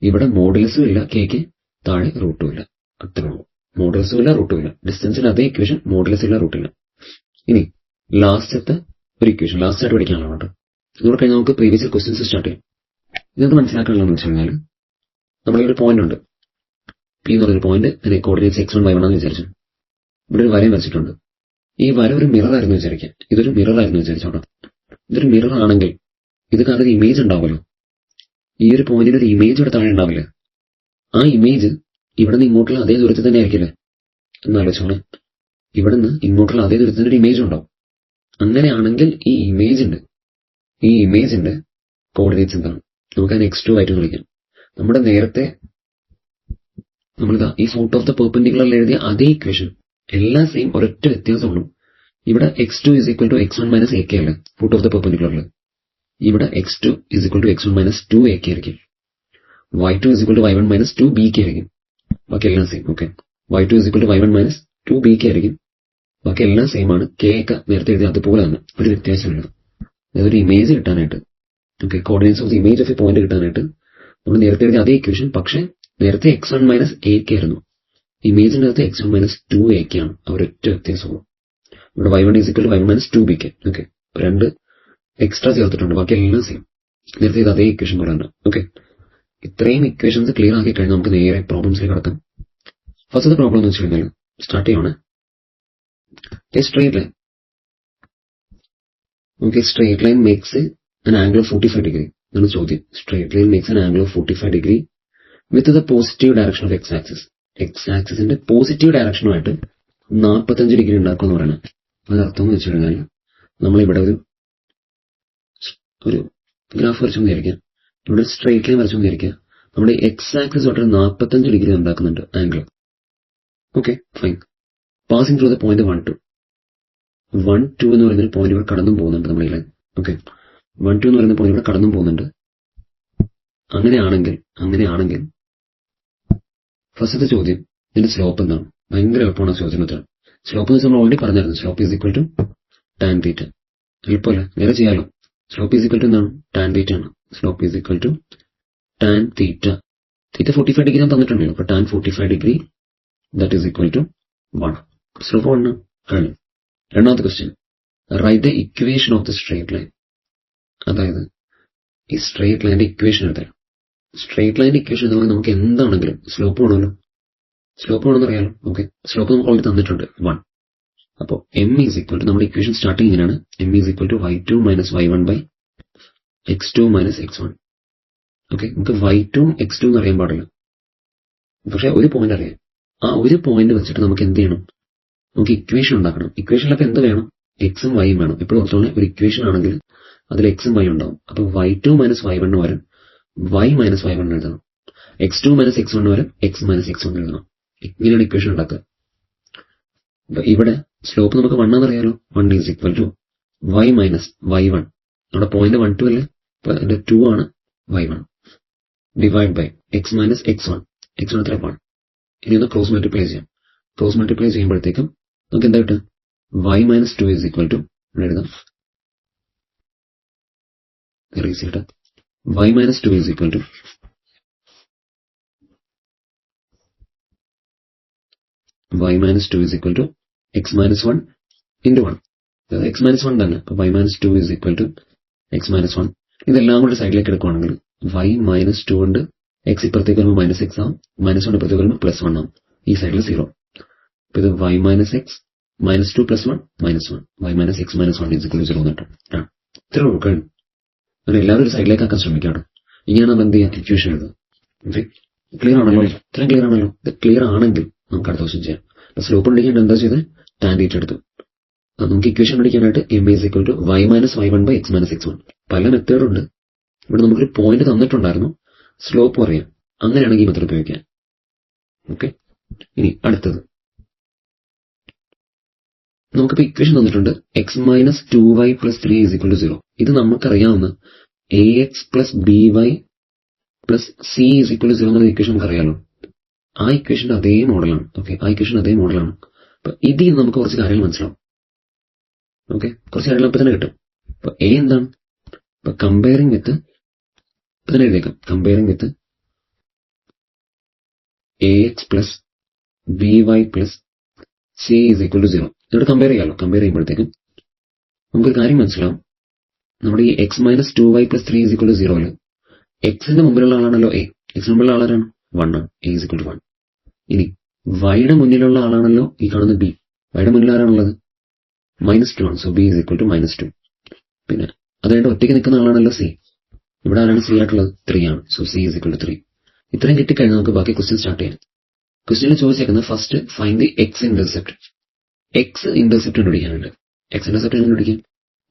ഇവിടെ മോഡുലസും ഇല്ല കേക്ക്, താഴെ റൂട്ടും ഇല്ല. അത്രേ ഉള്ളൂ, മോഡുലസും ഇല്ല റൂട്ടും ഇല്ല. ഡിസ്റ്റൻസിന്റെ അതേ ഇക്വേഷൻ, മോഡുലസ് ഇല്ല റൂട്ടില്ല. ഇനി ലാസ്റ്റത്തെ ഒരു ഇക്വേഷൻ ലാസ്റ്റായിട്ട് പഠിക്കാനുള്ള കേട്ടോ. ഇതോടെ കഴിഞ്ഞാൽ നമുക്ക് പ്രീവിയസ് ക്വസ്റ്റ്യൻസ് സ്റ്റാർട്ട് ചെയ്യാം. ഇതെന്ത് മനസ്സിലാക്കാനുള്ളതെന്ന് വെച്ച് കഴിഞ്ഞാൽ നമ്മുടെ ഒരു പോയിന്റ് ഉണ്ട്, പി എന്ന് പറഞ്ഞൊരു പോയിന്റ്, അതിന്റെ കോർഡിനേറ്റ്സ് x1 y1 ആണെന്ന് വിചാരിച്ചു. ഇവിടെ ഒരു വരയും വരച്ചിട്ടുണ്ട്. ഈ വര ഒരു മിറർ ആയിരുന്നു വിചാരിക്കാം, ഇതൊരു മിറർ ആയിരുന്നു വിചാരിച്ചോട്ടോ. ഇതൊരു മിറർ ആണെങ്കിൽ ഇത് കാരണം ഒരു ഇമേജ് ഉണ്ടാവുമല്ലോ, ഈ ഒരു പോയിന്റിന് ഒരു ഇമേജ് ഇവിടെ താഴെ ഉണ്ടാവില്ലേ. ആ ഇമേജ് ഇവിടെ നിന്ന് ഇങ്ങോട്ടുള്ള അതേ ദൂരത്തിൽ തന്നെ ആയിരിക്കില്ലേ എന്നാലോചിച്ചോളെ. ഇവിടെ നിന്ന് ഇങ്ങോട്ടുള്ള അതേ ദൂരത്തിൽ ഒരു ഇമേജ് ഉണ്ടാവും. അങ്ങനെയാണെങ്കിൽ ഈ ഇമേജിന്റെ കോർഡിനേറ്റ്സ് എന്താണ്? നമുക്ക് അതിന് x2 y2 വിളിക്കാം. നമ്മുടെ നേരത്തെ നമ്മളിതാ ഈ ഫുട്ട് ഓഫ് ദ പെർപെൻഡിക്കുലറിൽ എഴുതിയ അതേ ഇക്വേഷൻ, എല്ലാം സെയിം, ഒരൊറ്റ വ്യത്യാസമുള്ളൂ. ഇവിടെ x2 is equal to x1 minus ak അല്ലേ ഫുട്ട് ഓഫ് ദ പെർപെൻഡിക്കുലറിൽ. ഇവിടെ x2 is equal to x1 minus 2ak ആയിരിക്കും. y2 is equal to y1 minus 2bk ആയിരിക്കും. ബാക്കി എല്ലാം same. Okay, y2 is equal to y1 minus 2bk ആയിരിക്കും. ബാക്കി എല്ലാം same ആണ്. k ഒക്കെ നേരത്തെ എഴുതിയ അതുപോലെ തന്നെ, ഒരു വ്യത്യാസമില്ല. അതൊരു ഇമേജ് കിട്ടാനായിട്ട്, okay, coordinates of the image of A point കിട്ടാനായിട്ട് നമ്മൾ നേരത്തെ എഴുതിയ അതേ ഇക്വേഷൻ, പക്ഷേ നേരത്തെ x1 മൈനസ് ak ആയിരുന്നു, ഇമേജിന്റെ അകത്ത് x1 മൈനസ് 2ak ആണ്. അവരൊറ്റ വ്യത്യാസമുള്ളൂ. ഇവിടെ y1 is equal to y1 minus 2bk. Okay, രണ്ട് എക്സ്ട്രാ ചേർത്തിട്ടുണ്ട്, ബാക്കി എല്ലാം സെയിം, നേരത്തെ ഇത് അതേ ഇക്വേഷൻ പോലെ തന്നെ. ഓക്കെ, ഇത്രയും ഇക്വേഷൻസ് ക്ലിയർ ആക്കി കഴിഞ്ഞാൽ നമുക്ക് നേരെ പ്രോബ്ലംസിലേക്ക് കടത്താം. ഫസ്റ്റത്തെ പ്രോബ്ലം എന്ന് വെച്ച് കഴിഞ്ഞാൽ സ്റ്റാർട്ട് ചെയ്യാണ്. Straight line. Okay, straight line makes an angle of 45 degree എന്നാണ് ചോദ്യം. Straight line makes an angle of 45 degree with the positive direction of x-axis. x-axisന്റെ പോസിറ്റീവ് ഡയറക്ഷനുമായിട്ട് 45 ഡിഗ്രി ഉണ്ടാക്കും എന്ന് പറയുന്നത്. അതർത്ഥം എന്ന് വെച്ച് കഴിഞ്ഞാൽ നമ്മളിവിടെ ഒരു ഗ്രാഫ് വരച്ചു വിചാരിക്കാം, ഇവിടെ സ്ട്രേറ്റ് ലൈൻ വരച്ചു വിചാരിക്കാം. നമ്മുടെ x-axis തൊട്ട് 45 ഡിഗ്രി ഉണ്ടാക്കുന്നുണ്ട് angle. Okay, fine. Passing through the point 1 2 എന്ന് പറയുന്ന ഒരു പോയിന്റ് ഇവിടെ കടന്നും പോകുന്നുണ്ട് നമ്മുടെ ലൈൻ. ഓക്കെ, 1 2 എന്ന് പറയുന്ന പോയിന്റ് ഇവിടെ കടന്നും പോകുന്നുണ്ട്. അങ്ങനെയാണെങ്കിൽ ഫസ്റ്റത്തെ ചോദ്യം, ഇതിന്റെ സ്ലോപ്പ് എന്താണ്? ഭയങ്കര എളുപ്പമാണ് ചോദ്യത്തിന്. സ്ലോപ്പ് എന്ന് വെച്ചാൽ നമ്മൾ ഓൾറെഡി പറഞ്ഞായിരുന്നു, slope is equal to tan theta. എളുപ്പമല്ലേ, നേരെ ചെയ്യാലോ. സ്ലോപ്പ് ഈസ് ഈക്വൽ ടു എന്താണ്? ടാൻ തീറ്റ ആണ്. Slope is equal to tan theta. 45 degree ഞാൻ തന്നിട്ടുണ്ടല്ലോ, അപ്പൊ tan 45 degree that is equal to 1. Slope 1 കഴിഞ്ഞു. രണ്ടാമത്തെ question, write the equation of the straight line. അതായത് ഈ സ്ട്രേറ്റ് ലൈൻ്റെ ഇക്വേഷൻ എഴുതാം. സ്ട്രേറ്റ് ലൈൻ്റെ ഇക്വേഷൻ നമുക്ക് എന്താണെങ്കിലും സ്ലോപ്പ് വേണമല്ലോ. സ്ലോപ്പ് വേണമെന്ന് അറിയാലോ. ഓക്കെ, സ്ലോപ്പ് നമുക്ക് ഓൾറെഡി തന്നിട്ടുണ്ട് 1. അപ്പോൾ m ഈസ് ഈക്വൽ ടു നമ്മുടെ ഇക്വേഷൻ സ്റ്റാർട്ടിങ് ഇങ്ങനെയാണ്. m is equal to y2 minus y1 by x2 minus x1. Okay, നമുക്ക് y2 x2 എന്ന് അറിയാൻ പാടില്ല, പക്ഷെ ഒരു പോയിന്റ് അറിയാം. ആ ഒരു പോയിന്റ് വെച്ചിട്ട് നമുക്ക് എന്ത് ചെയ്യണം, നമുക്ക് ഇക്വേഷൻ ഉണ്ടാക്കണം. ഇക്വേഷനിലൊക്കെ എന്ത് വേണം, എക്സും വൈയും വേണം. എപ്പോഴും ഓർത്തോളെ, ഒരു ഇക്വേഷൻ ആണെങ്കിൽ അതിൽ എക്സും വൈ ഉണ്ടാവും. അപ്പൊ y2 മൈനസ് y1 വരും y മൈനസ് y1 എഴുതണം. x2 മൈനസ് x1 വരും x മൈനസ് x1 എഴുതണം. ഇങ്ങനെയാണ് ഇക്വേഷൻ ഉണ്ടാക്കുക. അപ്പൊ ഇവിടെ സ്ലോപ്പ് നമുക്ക് 1 ആണെന്നറിയാലോ. 1 is equal to y minus y1. നമ്മുടെ പോയിന്റ് 1 2 അല്ലേ, അപ്പൊ അതിന്റെ 2 ആണ് y1 divide by x minus x1. x1 എത്ര 1. ഇനി ഒന്ന് ക്രോസ് മൾട്ടിപ്ലൈ ചെയ്യാം. ക്രോസ് മൾട്ടിപ്ലൈ ചെയ്യുമ്പോഴത്തേക്കും നമുക്ക് എന്താ കിട്ടുക, y minus 2 is equal to എഴുതാം, y minus 2 is equal to y minus 2 is equal to x minus 1 into 1. x minus 1 തന്നെ. y minus 2 is equal to x minus 1. ഇതെല്ലാം കൂടെ സൈഡിലേക്ക് എടുക്കുവാണെങ്കിൽ y മൈനസ് 2 കൊണ്ട് x ഇപ്പുറത്തേക്ക് വരുമ്പോൾ മൈനസ് എക്സ് ആവും, മൈനസ് 1 ഇപ്പുറത്തേക്ക് വരുമ്പോൾ പ്ലസ് 1 ആവും. ഈ സൈഡിൽ 0. അപ്പൊ ഇത് y minus x minus 2 plus 1 minus 1. y minus x minus 1 is equal to 0 എന്നിട്ട് ഇത്ര കഴിഞ്ഞു. അങ്ങനെ എല്ലാവരും ഒരു സൈഡിലേക്ക് ആക്കാൻ ശ്രമിക്കുകയാണ്. ഇങ്ങനെ നമ്മൾ എന്ത് ചെയ്യാം, ഇക്വേഷൻ എഴുതുക. ക്ലിയർ ആണല്ലോ, ഇത്രയും ക്ലിയർ ആണല്ലോ. ഇത് ക്ലിയർ ആണെങ്കിൽ നമുക്ക് അടുത്ത ദിവസം ചെയ്യാം. അപ്പൊ സ്ലോപ്പ് കണ്ടുപിടിക്കാൻ എന്താ ചെയ്ത്, ടാൻ തീറ്റ എടുത്തു. നമുക്ക് ഇക്വേഷൻ കണ്ടുപിടിക്കാനായിട്ട് m is equal to y minus y1 by x minus x1. പല മെത്തേഡ് ഉണ്ട്. ഇവിടെ നമുക്കൊരു പോയിന്റ് തന്നിട്ടുണ്ടായിരുന്നു, സ്ലോപ്പ് അറിയാം. അങ്ങനെയാണെങ്കിൽ ഈ മെത്തേഡ് ഉപയോഗിക്കാം. ഓക്കെ, ഇനി അടുത്തത് നമുക്കിപ്പോൾ ഇക്വേഷൻ തന്നിട്ടുണ്ട് x minus 2y plus 3 is equal to 0. ഇത് നമുക്കറിയാവുന്ന ax plus by plus c is equal to 0 എന്ന ഇക്വേഷൻ നമുക്കറിയാലോ. ആ ഇക്വേഷന്റെ അതേ മോഡലാണ്. ഓക്കെ, ആ ഇക്വേഷൻ അതേ മോഡലാണ്. അപ്പൊ ഇതിൽ നിന്ന് നമുക്ക് കുറച്ച് കാര്യങ്ങൾ മനസ്സിലാവും. ഓക്കെ, കുറച്ച് കാര്യങ്ങൾ അപ്പൊ തന്നെ കിട്ടും. അപ്പൊ a എന്താണ്, ഇപ്പൊ കമ്പയറിംഗ് വിത്ത് ഇപ്പൊ തന്നെ എഴുതിയേക്കാം, comparing with ax plus by plus c is equal to 0. ഇവിടെ കമ്പയർ ചെയ്യാമല്ലോ. കമ്പയർ ചെയ്യുമ്പോഴത്തേക്കും നമുക്കൊരു കാര്യം മനസ്സിലാവും. നമ്മുടെ ഈ x minus 2y plus 3 is equal to 0 എക്സിന്റെ മുമ്പിലുള്ള ആളാണല്ലോ a. എക്സിന് മുമ്പിലുള്ള ആളാരാണ് 1 ആണ്. a is equal to 1. ഇനി വൈയുടെ മുന്നിലുള്ള ആളാണല്ലോ ഈ കാണുന്ന b. വൈയുടെ മുന്നിൽ ആരാണുള്ളത്, മൈനസ് 2 ആണ്. So b is equal to minus 2. പിന്നെ അതായത് ഒറ്റയ്ക്ക് നിൽക്കുന്ന ആളാണല്ലോ c. ഇവിടെ ആരാണ് c ആയിട്ടുള്ളത്, 3 ആണ്. So c is equal to 3. ഇത്രയും കിട്ടിക്കഴിഞ്ഞാൽ നമുക്ക് ബാക്കി ക്വസ്റ്റ്യൻ സ്റ്റാർട്ട് ചെയ്യാം. ക്വസ്റ്റ്യനിൽ ചോദിച്ചേക്കുന്നത് first find the x intercept. X intercept കണ്ടുപിടിക്കാനുണ്ട്. എക്സ് ഇന്റർസെപ്റ്റ് കണ്ടുപിടിക്കും.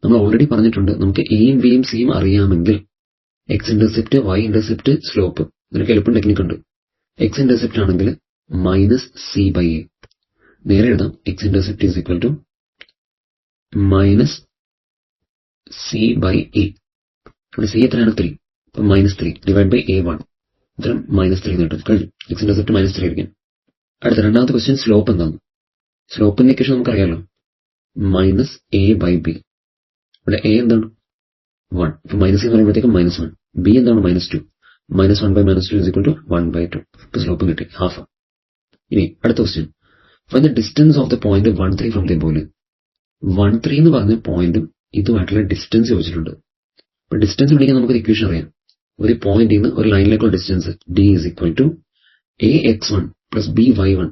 നമ്മൾ ഓൾറെഡി പറഞ്ഞിട്ടുണ്ട്, നമുക്ക് എയും ബിയും സിയും അറിയാമെങ്കിൽ x intercept, y intercept, slope, ഇതിനൊക്കെ എളുപ്പം ടെക്നിക് ഉണ്ട്. എക്സ് ഇന്റർസെപ്റ്റ് ആണെങ്കിൽ മൈനസ് സി ബൈ എ. നേരെ എഴുതാം, x intercept is equal to minus c by a. ഇവിടെ സി എത്രയാണ്, 3. അപ്പൊ മൈനസ് 3 ഡിവൈഡ് ബൈ a1. ഇത്തരം മൈനസ് 3 കിട്ടും. കഴിഞ്ഞു. എക്സ് ഇന്റർസെപ്റ്റ് മൈനസ് 3 ആയിരിക്കും. അടുത്ത രണ്ടാമത്തെ ക്വസ്റ്റ്യൻ സ്ലോപ്പ് എന്താണ്. സ്ലോപ്പിന്റെ ഇക്വേഷൻ നമുക്കറിയാലോ, മൈനസ് എ ബൈ ബി. ഇവിടെ എ എന്താണ് 1. ഇപ്പൊ മൈനസ് എന്ന് പറയുമ്പോഴത്തേക്കും മൈനസ് 1. ബി എന്താണ് minus 2. Minus 1 by minus 2 is equal to 1/2. ഇപ്പൊ സ്ലോപ്പ് കിട്ടി, ഹാഫ്. ഇനി അടുത്ത question, find the distance of the point 1 3 from the ബോളി. 1 3 എന്ന് പറഞ്ഞ പോയിന്റും ഇതുമായിട്ടുള്ള ഡിസ്റ്റൻസ് ചോദിച്ചിട്ടുണ്ട്. അപ്പൊ ഡിസ്റ്റൻസ് പിടിക്കാൻ നമുക്ക് ഇക്വേഷൻ അറിയാം. ഒരു പോയിന്റിൽ നിന്ന് ഒരു ലൈനിലേക്കുള്ള distance d is equal to ax1 plus by1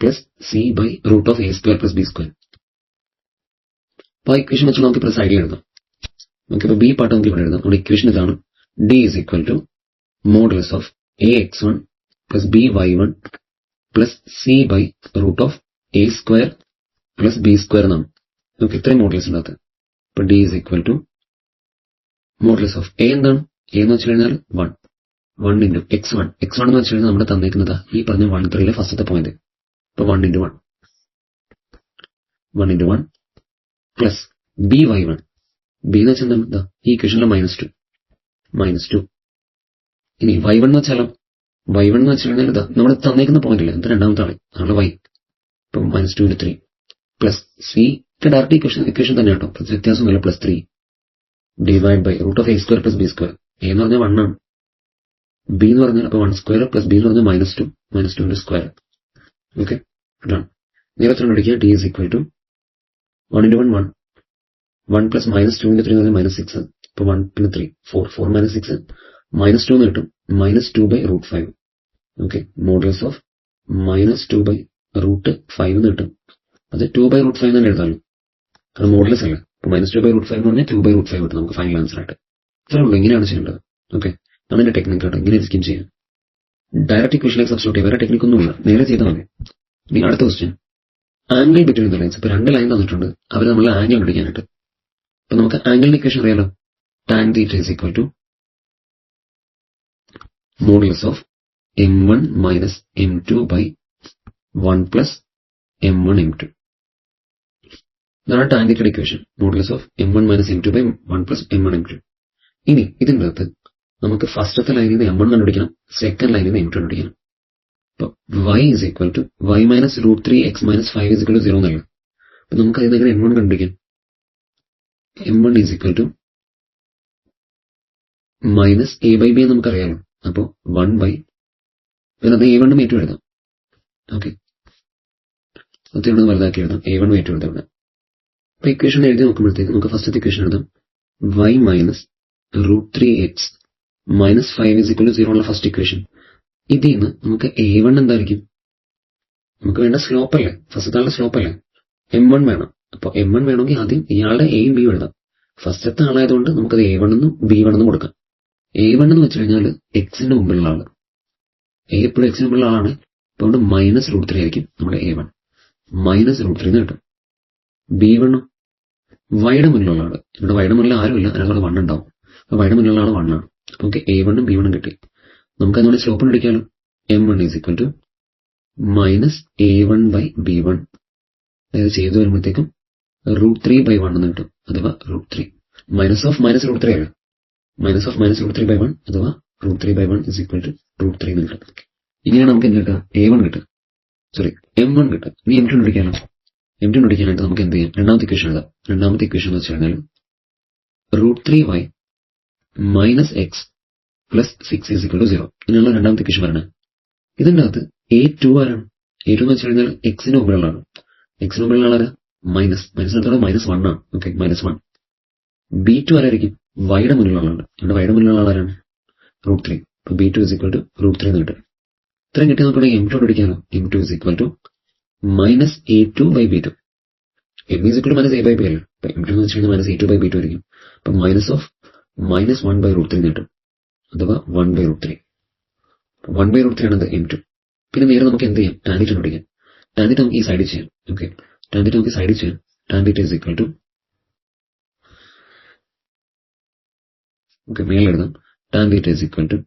plus c by root of a² plus b². അപ്പൊ ഇക്വേഷൻ വെച്ച് നമുക്ക് ഇപ്പോൾ സൈഡിൽ എഴുതാം. നമുക്കിപ്പോൾ ബി പാർട്ട് നമുക്ക് ഇവിടെ എഴുതാം. നമ്മുടെ ഇക്വേഷൻ ഇതാണ്, d is equal to modulus of ax1 plus by1 plus c by root of a² plus b² എന്നാണ്. നമുക്ക് ഇത്രയും മോഡുലസ് ഉണ്ടാക്കുക. അപ്പൊ d is equal to modulus of a എന്താണ്, a എന്ന് വെച്ച് കഴിഞ്ഞാൽ 1 ഇൻറ്റു x1. x1 എന്ന് വെച്ച് കഴിഞ്ഞാൽ നമ്മുടെ തന്നേക്കുന്നത് ഈ പറഞ്ഞ 1 3 ഫസ്റ്റത്തെ പോയിന്റ്. അപ്പൊ 1 ഇൻറ്റു 1 പ്ലസ് by1. b എന്ന് വെച്ചാൽ എന്താണ്, ഈ ഇക്വേഷനിലെ മൈനസ് 2. ഇനി y1 എന്ന് വെച്ചാലോ, y1 എന്ന് വെച്ച് കഴിഞ്ഞാൽ നമ്മൾ തന്നേക്കുന്ന പോയിന്റ് ഇല്ല, ഇത് രണ്ടാമത്തെ ആള് ആണ് y. ഇപ്പൊ minus 2 into 3 plus c. Direct equation തന്നെ കേട്ടോ, വ്യത്യാസമല്ല. Plus 3 divide by root of a² plus b². a എന്ന് പറഞ്ഞാൽ 1 ആണ്. b എന്ന് പറഞ്ഞാൽ അപ്പൊ 1² പ്ലസ് b എന്ന് പറഞ്ഞാൽ മൈനസ് 2 സ്ക്വയർ. ഓക്കെ, ഇതാണ് നീളത്തിൽ കണ്ടുപിടിക്കുക. d is equal to 1 into 1 plus minus 2 into 3 എന്ന് പറഞ്ഞാൽ മൈനസ് 6. ഇപ്പൊ 1 പിന്നെ 3 4 മൈനസ് 6 മൈനസ് 2 എന്ന് കിട്ടും. Minus 2 by root 5. Okay, modulus of -2/√5 എന്ന് കിട്ടും. അത് 2/√5 തന്നെ എഴുതാമല്ലോ, കാരണം മോഡുലസ് അല്ല. അപ്പൊ -2/√5 എന്ന് പറഞ്ഞാൽ 2/√5 കിട്ടും നമുക്ക് ഫൈനൽ ആൻസർ ആയിട്ട്. ഇത്രേ ഉള്ളൂ, ഇങ്ങനെയാണ് ചെയ്യേണ്ടത്. ഓക്കെ, അതിന്റെ ടെക്നിക്ക് ആയിട്ട് ഇങ്ങനെ ആയിരിക്കും ചെയ്യാം. ഡയറക്റ്റ് ഇക്വേഷനിലേക്ക് സബ്സ്റ്റിറ്റ്യൂട്ട് ചെയ്യാം, വേറെ ടെക്നിക്ക് ഒന്നുമില്ല, നേരെ ചെയ്താൽ മതി. ഇനി അടുത്ത question, angle between the lines. ഇപ്പൊ 2 ലൈൻ തന്നിട്ടുണ്ട്, അവർ നമ്മൾ ആംഗിൾ കണ്ടുപിടിക്കാനായിട്ട്. അപ്പൊ നമുക്ക് ആംഗിളിന്റെ ഇക്വേഷൻ അറിയാലോ, tan θ is equal to modulus of m1 minus m2 by 1 plus m1 m2. ഇതാണ് tan θ equation, modulus of m1 minus m2 by 1 plus m1 m2. ഇനി ഇതിൻ്റെ അകത്ത് നമുക്ക് ഫസ്റ്റത്തെ ലൈനിൽ നിന്ന് m1 കണ്ടുപിടിക്കണം, സെക്കൻഡ് ലൈനിൽ നിന്ന് m2 കണ്ടുപിടിക്കണം. അപ്പൊ y is equal to y minus √3x minus 5 is equal to 0 എന്നല്ല. അപ്പൊ നമുക്ക് അതിൽ എങ്ങനെ m1 കണ്ടുപിടിക്കാം? m1 is equal to minus a/b എന്ന് നമുക്കറിയാമല്ലോ. അപ്പോൾ 1 പിന്നെ അത് a1 ഉം a2 എഴുതാം. ഓക്കെ, ഒത്തിരി വലുതാക്കി എഴുതാം, a1 a2 എഴുതാം ഇവിടെ. അപ്പൊ ഇക്വേഷൻ എഴുതി നോക്കുമ്പോഴത്തേക്ക് നമുക്ക് ഫസ്റ്റത്തെ ഇക്വേഷൻ എഴുതാം, y minus √3x minus 5 is equal to 0 ഉള്ള ഫസ്റ്റ് ഇക്വേഷൻ. ഇതിൽ നിന്ന് നമുക്ക് a1 എന്തായിരിക്കും? നമുക്ക് വേണ്ട സ്ലോപ്പ് അല്ലേ, ഫസ്റ്റത്തെ ആളുടെ സ്ലോപ്പ് അല്ലേ, m1 വേണം. അപ്പൊ m1 വേണമെങ്കിൽ ആദ്യം ഇയാളുടെ എയും ബിയും എഴുതാം. ഫസ്റ്റത്തെ ആളായതുകൊണ്ട് നമുക്കത് a1 എന്നും b1 എന്നും കൊടുക്കാം. a1 എന്ന് വെച്ച് കഴിഞ്ഞാൽ എക്സിന്റെ മുമ്പിലുള്ള ആള്, a എപ്പോഴും എക്സിന് മുമ്പിലുള്ള ആളാണ്. അതുകൊണ്ട് -√3 ആയിരിക്കും നമ്മുടെ a1, -√3 എന്ന് കിട്ടും. b1 വൈയുടെ മുന്നിലുള്ള ആള്, ഇവിടെ വൈയുടെ മുന്നിൽ ആരുമില്ല, അതിനകത്ത് 1 ഉണ്ടാവും. അപ്പൊ വൈയുടെ മുന്നിലുള്ള ആള് 1 ആണ്. അപ്പൊ നമുക്ക് a1 ഉം b1 ഉം കിട്ടി. നമുക്ക് അതിനുള്ള slope കണ്ടുപിടിക്കാമല്ലോ, m1 is equal to -a1/b1. അതായത് ചെയ്തു വരുമ്പോഴത്തേക്കും √3/1 എന്ന് കിട്ടും, അഥവാ √3 -√3 അല്ല, -√3/1 അഥവാ √3/1 is equal to √3 എന്ന് കിട്ടും. ഇങ്ങനെയാണ് നമുക്ക് എന്ത് കിട്ടുക? a1 കിട്ടുക, m1 കിട്ടുക. ഇനി m2 കണ്ടുപിടിക്കാമല്ലോ. m2 കണ്ടുപിടിക്കാനായിട്ട് നമുക്ക് എന്ത് ചെയ്യാം? രണ്ടാമത്തെ ഇക്വേഷൻ എഴുതാം. രണ്ടാമത്തെ ഇക്വേഷൻ എന്ന് വെച്ച് കഴിഞ്ഞാൽ √3y minus x plus 6 is equal to 0. ഇതിനുള്ള രണ്ടാമത്തെ ഇക്വേഷൻ പറഞ്ഞത്. ഇതിൻ്റെ അകത്ത് a2 ആരാണ്? a2 എന്ന് വെച്ച് കഴിഞ്ഞാൽ എക്സിന് മുമ്പിലുള്ള ആളാണ്. എക്സിന് മുമ്പിലുള്ള ആളാണ് മൈനസിനകത്തോടെ -1 ആണ്. ഓക്കെ, -1. b2 ആരായിരിക്കും? വൈയുടെ മുന്നിലുള്ള ആളാണ്. ഇവിടെ വൈയുടെ മുന്നിലുള്ള ആളാരാണ്? √3. അപ്പൊ b2 is equal to √3 എന്ന് കിട്ടും. ഇത്രയും കിട്ടി നമുക്ക് m2 കണ്ടുപിടിക്കാമല്ലോ. m2 is equal to -a2/b2. m is equal to -a/b അല്ലേ. അപ്പൊ m2 എന്ന് വെച്ച് കഴിഞ്ഞാൽ -a2/b2 ആയിരിക്കും. അപ്പൊ -1/√3 എന്ന് കിട്ടും, അഥവാ 1/√3. 1/√3 ആണ് m2. പിന്നെ നേരെ നമുക്ക് എന്ത് ചെയ്യാം? tan θ കണ്ടുപിടിക്കാം. tan θ നമുക്ക് ഈ സൈഡിൽ ചെയ്യാം. ഓക്കെ, tan θ നമുക്ക് സൈഡിൽ ചെയ്യാം. tan θ is equal to, okay, മേലെ എഴുതാം, tan θ is equal to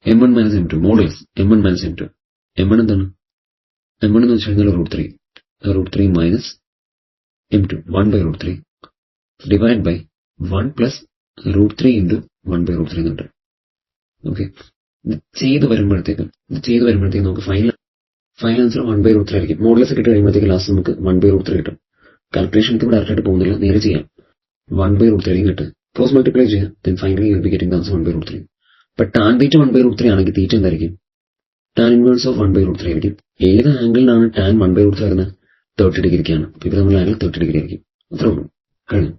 m1 minus m2 modulus m1 minus m2. m1 എന്താണ്? m1 എന്ന് വെച്ച് കഴിഞ്ഞാൽ √3 minus m2 1/√3 divide by 1 plus √3 into 1/√3 എന്നുണ്ട്. ഓക്കെ, ഇത് ചെയ്ത് വരുമ്പോഴത്തേക്കും നമുക്ക് ഫൈനൽ ആൻസർ 1/√3 ആയിരിക്കും. മോഡുലസ് കിട്ടി കഴിയുമ്പോഴത്തേക്ക് ലാസ്റ്റ് നമുക്ക് 1/√3 കിട്ടും. കാൽക്കുലേഷനിലേക്ക് ഇവിടെ ഡയറക്റ്റായിട്ട് പോകുന്നില്ല, നേരെ ചെയ്യാം. 1/√3 കിട്ടും, ക്രോസ് മൾട്ടിപ്ലൈ ചെയ്യാം, then finally you will be getting the answer 1/√3. അപ്പൊ tan θ 1/√3 ആണെങ്കിൽ തീറ്റ എന്തായിരിക്കും? tan ഇൻവേഴ്സ് ഓഫ് 1/√3 ആയിരിക്കും. ഏത് ആംഗിളിലാണ് tan 1/√3 വരുന്നത്? 30 ഡിഗ്രിക്കാണ്. ഇപ്പൊ നമ്മൾ ആംഗിൾ 30 ഡിഗ്രി ആയിരിക്കും. അത്രേ ഉള്ളൂ, കഴിഞ്ഞു.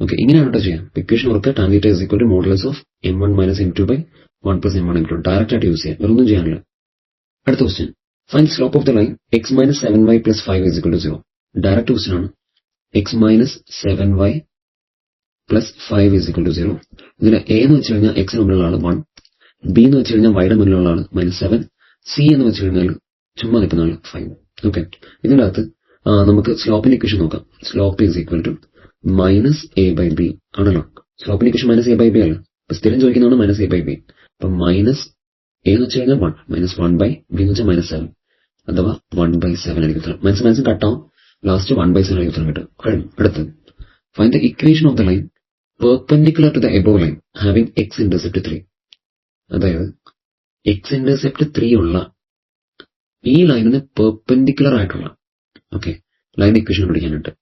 ഓക്കെ, ഇങ്ങനെയാണ് കേട്ടോ ചെയ്യാം. ഇക്വേഷൻ ഓർക്കുക, tan θ is equal to modulus of m1 minus m2 by 1 plus m1 m2. Direct ആയിട്ട് യൂസ് ചെയ്യാം, വേറൊന്നും ചെയ്യാനില്ല. അടുത്ത question, find slope of the line x minus 7y plus 5 is equal to 0. Direct question ആണ്. x minus 7y plus 5 is equal to 0. ഇതിന് a എന്ന് വെച്ച് കഴിഞ്ഞാൽ x മുന്നിലുള്ള ആള് 1, b എന്ന് വെച്ച് കഴിഞ്ഞാൽ y മുന്നിലുള്ള ആള് -7, c എന്ന് വെച്ച് കഴിഞ്ഞാൽ ചുമ്മാ നിൽക്കുന്ന ആള് 5. ഓക്കെ, ഇതിൻ്റെ അകത്ത് നമുക്ക് സ്ലോപ്പിന്റെ ഇക്വേഷൻ നോക്കാം. Slope is equal to -a/b ആണല്ലോ. സ്ലോപ്പിന്റെ ഇക്വേഷൻ -a/b അല്ല. അപ്പൊ സ്ഥിരം ചോദിക്കുന്നതാണ് -a/b. അപ്പൊ മൈനസ് a എന്ന് വെച്ച് കഴിഞ്ഞാൽ 1 -1/b എന്ന് വെച്ചാൽ -7, അഥവാ 1/7 ആയിരിക്കും ഉത്തരം. മനസ്സിൽ കട്ടാവും, ലാസ്റ്റ് 1/7 ആയിരിക്കും ഉത്തരം കിട്ടും. കഴിഞ്ഞു. അടുത്തത്, find the equation of the line perpendicular to the above line having x intercept 3. അതായത് x ഇന്റർസെപ്റ്റ് 3 ഉള്ള ഈ ലൈനിന് പെർപെൻഡിക്കുലർ ആയിട്ടുള്ള, ഓക്കെ, ലൈൻ ഇക്വേഷൻ പിടിക്കാനായിട്ട്.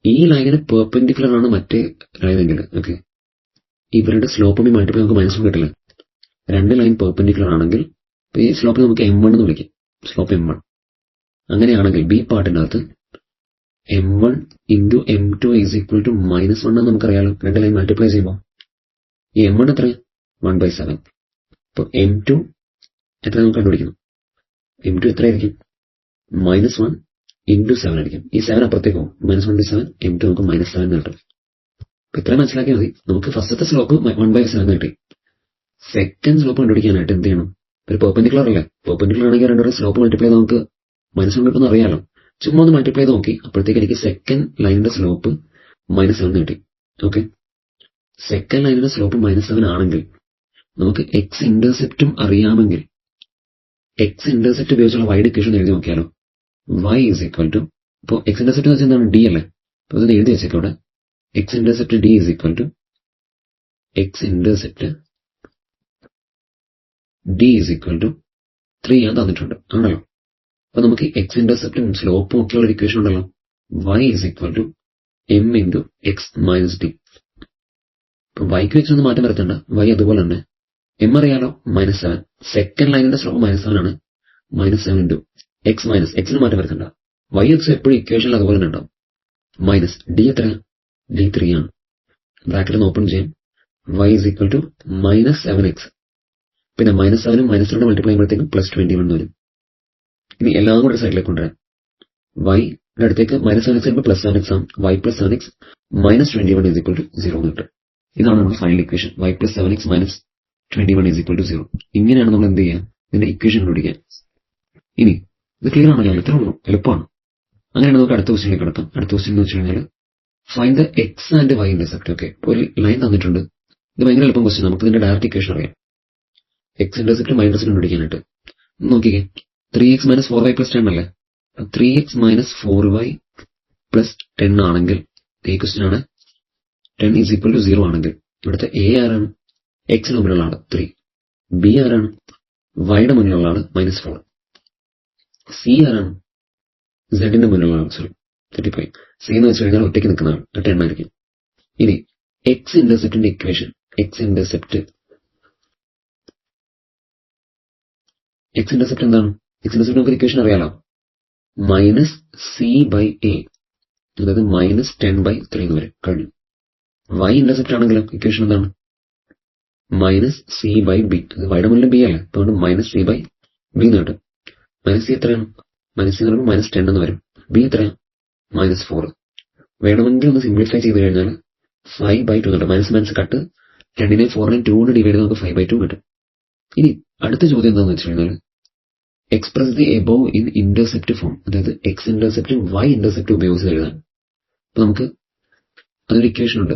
ഈ ലൈനിന് പെർപെൻഡിക്കുലർ ആണ് മറ്റേ ലൈനെങ്കിൽ, ഓക്കെ, ഇവരുടെ സ്ലോപ്പുമായിട്ട് ഇപ്പൊ നമുക്ക് -1 കിട്ടില്ല. രണ്ട് ലൈൻ പെർപെൻഡിക്കുലർ ആണെങ്കിൽ ഈ സ്ലോപ്പ് നമുക്ക് m1 എന്ന് വിളിക്കാം, സ്ലോപ്പ് m1. അങ്ങനെയാണെങ്കിൽ ബി പാർട്ടിന്റെ അകത്ത് m1 into m2 is equal to -1 എന്ന് നമുക്കറിയാലോ. രണ്ട് ലൈൻ മൾട്ടിപ്ലൈ ചെയ്യുമ്പോൾ ഈ m1 എത്രയാണ്? 1/7. അപ്പോൾ m2 എത്ര നമുക്ക് കണ്ടുപിടിക്കണം? m2 എത്രയായിരിക്കും? -1 × 7 ആയിരിക്കും. ഈ 7 അപ്പുറത്തേക്ക് പോകും. -1 × 7 m2 നമുക്ക് -7 കിട്ടും. അപ്പൊ ഇത്രയും മനസ്സിലാക്കിയാൽ മതി. നമുക്ക് ഫസ്റ്റത്തെ സ്ലോപ്പ് 1/7 കിട്ടി. സെക്കൻഡ് സ്ലോപ്പ് കണ്ടുപിടിക്കാനായിട്ട് എന്ത് ചെയ്യണം? ഒരു പെർപെൻഡിക്കുലർ അല്ലേ? പെർപെൻഡിക്കുലർ ആണെങ്കിൽ രണ്ടുപേരും സ്ലോപ്പ് മൾട്ടിപ്ലൈ ചെയ്ത് നമുക്ക് -1 കിട്ടുമെന്ന് അറിയാലോ. ചുമ്മാ ഒന്ന് മൾട്ടിപ്ലൈ ചെയ്ത് നോക്കി. അപ്പോഴത്തേക്ക് എനിക്ക് സെക്കൻഡ് ലൈനിന്റെ സ്ലോപ്പ് -7 കിട്ടി. ഓക്കെ, സെക്കൻഡ് ലൈനിന്റെ സ്ലോപ്പ് -7 ആണെങ്കിൽ നമുക്ക് എക്സ് ഇന്റർസെപ്റ്റും അറിയാമെങ്കിൽ എക്സ് ഇന്റർസെപ്റ്റ് ഉപയോഗിച്ചുള്ള വൈഡ് ഇക്വേഷൻ എഴുതി നോക്കിയാലോ. y ഈസ് ഈക്വൽ ടു, ഇപ്പോൾ എക്സ് ഇന്റർസെപ്റ്റ് എന്ന് വെച്ചാൽ എന്താണ്? ഡി അല്ലേ? അപ്പൊ ഇത് എഴുതി വെച്ചേക്കാം ഇവിടെ. X intercept d is equal to x intercept d is equal to 3 ഞാൻ തന്നിട്ടുണ്ട് ആണല്ലോ. അപ്പൊ നമുക്ക് എക്സ് ഇന്റർസെപ്റ്റും സ്ലോപ്പും ഒക്കെയുള്ള ഒരു ഇക്വേഷൻ ഉണ്ടല്ലോ. y is equal to m × x - d. ഇപ്പൊ വൈക്ക് വെച്ചൊന്നും മാറ്റം വരുത്തണ്ട, y അതുപോലെ തന്നെ. m അറിയാലോ, -7. സെക്കൻഡ് ലൈനിന്റെ സ്ലോപ്പ് -7 ആണ്. -7 × x - x ന് മാറ്റം വരുത്തണ്ട. y x എപ്പോഴും ഇക്വേഷനിൽ അതുപോലെ തന്നെ ഉണ്ടാവും. മൈനസ് d എത്ര? d 3 ആണ്. ബ്രാക്കറ്റ് ഓപ്പൺ ചെയ്യാം. y is equal to -7x. പിന്നെ -7 ഉം -2 മൾട്ടിപ്ലൈ ചെയ്യുമ്പോഴത്തേക്കും +21 വരും. ഇനി എല്ലാം കൂടെ സൈഡിലേക്ക് കൊണ്ടുവരാം. y യുടെ അടുത്തേക്ക് -7x വരുമ്പോൾ +7x ആവും. y + 7x -21 is equal to 0 എന്ന് കിട്ടും. ഇതാണ് നമ്മുടെ final equation. y + 7x -21 is equal to 0. ഇങ്ങനെയാണ് നമ്മൾ എന്ത് ചെയ്യുക? ഇതിന്റെ ഇക്വേഷൻ കണ്ടുപിടിക്കാൻ. ഇനി ഇത് ക്ലിയർ ആണല്ലോ? ഇത്രേ ഉള്ളൂ, എളുപ്പമാണ്. അങ്ങനെയാണ് നമുക്ക് അടുത്ത ക്വസ്റ്റ്യനിലേക്ക് കിടക്കാം. അടുത്ത ക്വസ്റ്റ്യൻ എന്ന് വെച്ച് കഴിഞ്ഞാൽ find the x and y intercept. Okay, ഇപ്പോൾ ഒരു ലൈൻ തന്നിട്ടുണ്ട്. ഇത് ഭയങ്കര എളുപ്പം ക്വസ്റ്റ്യൻ. നമുക്ക് ഇതിന്റെ ഡയറക്റ്റ് ഇക്വേഷൻ അറിയാം. എക്സ് ഇന്റർസെപ്റ്റ് y ഇന്റർസെപ്റ്റ് കണ്ടുപിടിക്കാനായിട്ട് നോക്കിക്കേ. 3x - 4y + 10 അല്ലേ? 3x - 4y + 10 ആണെങ്കിൽ ഈ ക്വസ്റ്റ്യൻ ആണ്. 10 ഈസ് ഈക്വൽ ടു 0 ആണെങ്കിൽ ഇവിടുത്തെ a ആരാണ്? എക്സിന് മുന്നിലുള്ള ആള് 3. b ആരാണ്? വൈയുടെ മുന്നിലുള്ള ആള് -4. c ആരാണ്? സെഡിന്റെ മുന്നിലുള്ള ആൾ. സോറി, തെറ്റിപ്പോയി. സി എന്ന് വെച്ച് കഴിഞ്ഞാൽ ഒറ്റയ്ക്ക് നിൽക്കുന്ന ആൾ. 10 ആയിരിക്കും. ഇനി എക്സ് ഇന്റർസെപ്റ്റിന്റെ ഇക്വേഷൻ. എക്സ് ഇന്റർസെപ്റ്റ് എന്താണ്? എക്സ് ഇന്റർസെപ്റ്റ് നമുക്ക് ഇക്വേഷൻ അറിയാലോ. -c/a, അതായത് -10/3 എന്ന് വരും. കഴിഞ്ഞു. y ഇന്റർസെപ്റ്റ് ആണെങ്കിലും ഇക്വേഷൻ എന്താണ്? -c/b. അത് വൈയുടെ മുന്നിൽ b അല്ലേ? അതുകൊണ്ട് -c/b എന്ന് കിട്ടും. -c എത്രയാണ്? -c എന്ന് പറയുമ്പോൾ -10 എന്ന് വരും. b എത്രയാണ്? -4. വേണമെങ്കിൽ ഒന്ന് സിംപ്ലിഫൈ ചെയ്ത് കഴിഞ്ഞാൽ 5/2 കിട്ടും. -, കട്ട് 10നെയും 4നെയും 2 കൊണ്ട് ഡിവൈഡ് ചെയ്ത് നമുക്ക് 5/2 കിട്ടും. ഇനി അടുത്ത ചോദ്യം എന്താണെന്ന് വെച്ച് കഴിഞ്ഞാൽ express the above in intercept form. അതായത് എക്സ് ഇന്റർസെപ്റ്റും y ഇന്റർസെപ്റ്റും ഉപയോഗിച്ച് എഴുതാൻ. അപ്പൊ നമുക്ക് അതൊരു ഇക്വേഷൻ ഉണ്ട്.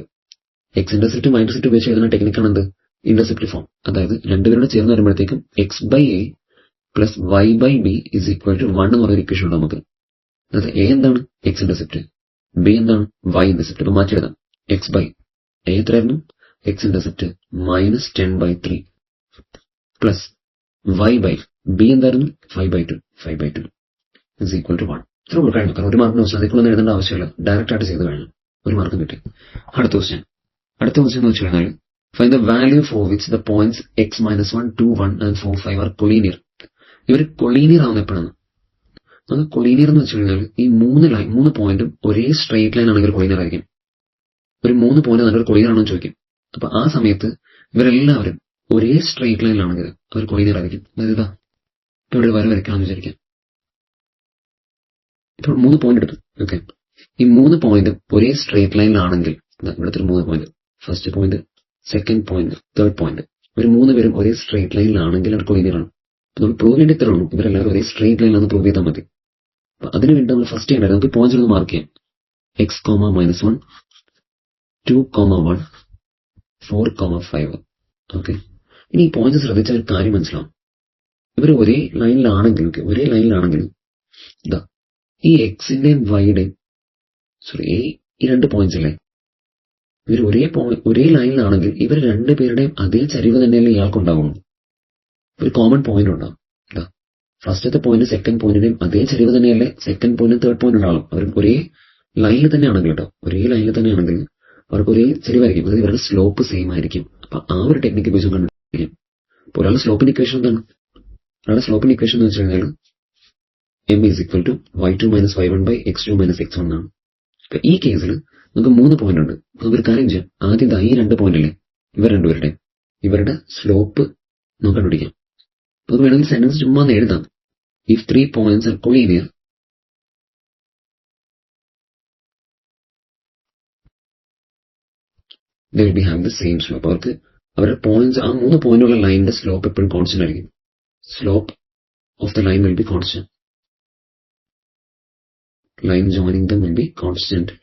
എക്സ് ഇന്റർസെപ്റ്റും y ഇന്റർസെപ്റ്റും ഉപയോഗിച്ച് എഴുതുന്ന ടെക്നിക്കാണ് എന്ത്? Intercept form. അതായത് രണ്ടുപേരുടെ ചേർന്ന് വരുമ്പോഴത്തേക്കും x/a + y/b is equal to 1 എന്ന് പറയുന്ന ഇക്വേഷൻ ഉണ്ട് നമുക്ക്. അതായത് a എന്താണ്? X intercept. b എന്താണ്? y intercept. അപ്പൊ മാറ്റി എഴുതാം. x/a എത്രയായിരുന്നു? എക്സ് ഇന്റർസെപ്റ്റ് -10/3 പ്ലസ് y/b എന്തായിരുന്നു? 5/2 ഈസ് ഈക്വൽ ടു 1. ഇത്ര കഴിഞ്ഞു. കാരണം ഒരു മാർക്കിന് ക്വസ്റ്റൻ അതിൽ എഴുതേണ്ട ആവശ്യമില്ല. ഡയറക്റ്റ് ആയിട്ട് ചെയ്ത് കഴിഞ്ഞു. ഒരു മാർക്കും കിട്ടി. അടുത്ത ക്വസ്റ്റ്യൻ എന്ന് വെച്ച് കഴിഞ്ഞാൽ find the value for which the points x - 1, 2, 1 and 4, 5 are collinear. ഇവർ കൊളീനിയർ ആവുന്ന എപ്പോഴാണ്? നമുക്ക് കൊളീനിയർ എന്ന് വെച്ച് കഴിഞ്ഞാൽ ഈ 3 പോയിന്റും ഒരേ സ്ട്രെയിറ്റ് ലൈൻ ആണെങ്കിൽ കൊളീനിയർ ആയിരിക്കും. ഒരു 3 പോയിന്റ് നല്ലൊരു കൊളീനിയർ ആണെന്ന് ചോദിക്കും. അപ്പൊ ആ സമയത്ത് ഇവരെല്ലാവരും ഒരേ സ്ട്രെയിറ്റ് ലൈനിലാണെങ്കിൽ അവർ കൊളീനിയർ ആയിരിക്കും. അതായത് ഇതാ ഇപ്പൊ ഇവിടെ വര വരയ്ക്കാമെന്ന് വിചാരിക്കാം. ഇപ്പോൾ 3 പോയിന്റ് എടുത്തു. ഓക്കെ, ഈ 3 പോയിന്റും ഒരേ സ്ട്രെയിറ്റ് ലൈനിലാണെങ്കിൽ ഇവിടുത്തെ 3 point, first point, second point, third point, ഇവർ 3 പേരും ഒരേ സ്ട്രെയിറ്റ് ലൈനിലാണെങ്കിൽ അത് കൊളീനിയർ ആണ്. നമ്മൾ പ്രൂവ് ചെയ്യേണ്ടി ഇത്രേ ഉള്ളൂ. ഇവരെല്ലാവരും ഒരേ സ്ട്രെയിറ്റ് ലൈനിലാണെന്ന് പ്രൂവ് ചെയ്താൽ മതി. അപ്പൊ അതിന് വേണ്ടി നമ്മൾ ഫസ്റ്റ് ചെയ്യേണ്ടത് നമുക്ക് പോയിന്റ്സ് ഒന്ന് മാർക്ക് ചെയ്യാം. x, -1, 2, 1, 4, 5. ഓക്കെ, ഇനി ഈ പോയിന്റ്സ് ശ്രദ്ധിച്ച ഒരു കാര്യം മനസ്സിലാവും. ഇവർ ഒരേ ലൈനിലാണെങ്കിൽ ഇതാ ഈ എക്സിന്റെയും വൈയുടെയും ഈ 2 പോയിന്റ്സ് അല്ലേ, ഇവർ ഒരേ ലൈനിലാണെങ്കിൽ ഇവർ 2 പേരുടെയും അതേ ചരിവ് തന്നെയല്ലേ ഇയാൾക്കുണ്ടാവുള്ളൂ. ഒരു കോമൺ പോയിന്റ് ഉണ്ടാവും. ഇതാ ഫസ്റ്റത്തെ പോയിന്റ് സെക്കൻഡ് പോയിന്റിന്റെയും അതേ ചരിവ് തന്നെയല്ലേ സെക്കൻഡ് പോയിന്റും തേർഡ് പോയിന്റ് ഉണ്ടാവും. അവർ ഒരേ ലൈനിൽ തന്നെയാണെങ്കിൽ അവർക്ക് ഒരേ ചരിവായിരിക്കും. അതായത് ഇവരുടെ സ്ലോപ്പ് സെയിം ആയിരിക്കും. അപ്പൊ ആ ഒരു ടെക്നിക്ക് ഉപയോഗിച്ച് കണ്ടുപിടിക്കും. അപ്പോൾ ഒരാളുടെ സ്ലോപ്പിന്റെ ഇക്വേഷൻ എന്താണ്? ഒരാളുടെ സ്ലോപ്പിന്റെ ഇക്വേഷൻ എന്ന് വെച്ച് കഴിഞ്ഞാൽ m is equal to y2 - y1/x2 - x1 ആണ്. ഈ കേസിൽ നമുക്ക് 3 പോയിന്റ് ഉണ്ട്. നമുക്കൊരു കാര്യം ചെയ്യാം. ആദ്യം ഈ 2 പോയിന്റ് അല്ലേ, ഇവരുടെ സ്ലോപ്പ് നമുക്ക് കണ്ടുപിടിക്കാം. അത് വേണമെങ്കിൽ സെന്റൻസ് ചുമ്മാ എഴുതാം. If 3 points are collinear, they will be having the same slope. അവരുടെ പോയിന്റ്സ്, ആ 3 പോയിന്റുള്ള ലൈനിന്റെ സ്ലോപ്പ് എപ്പോഴും കോൺസ്റ്റന്റ് ആയിരിക്കും. Slope of the line will be constant. Line joining dum will be constant.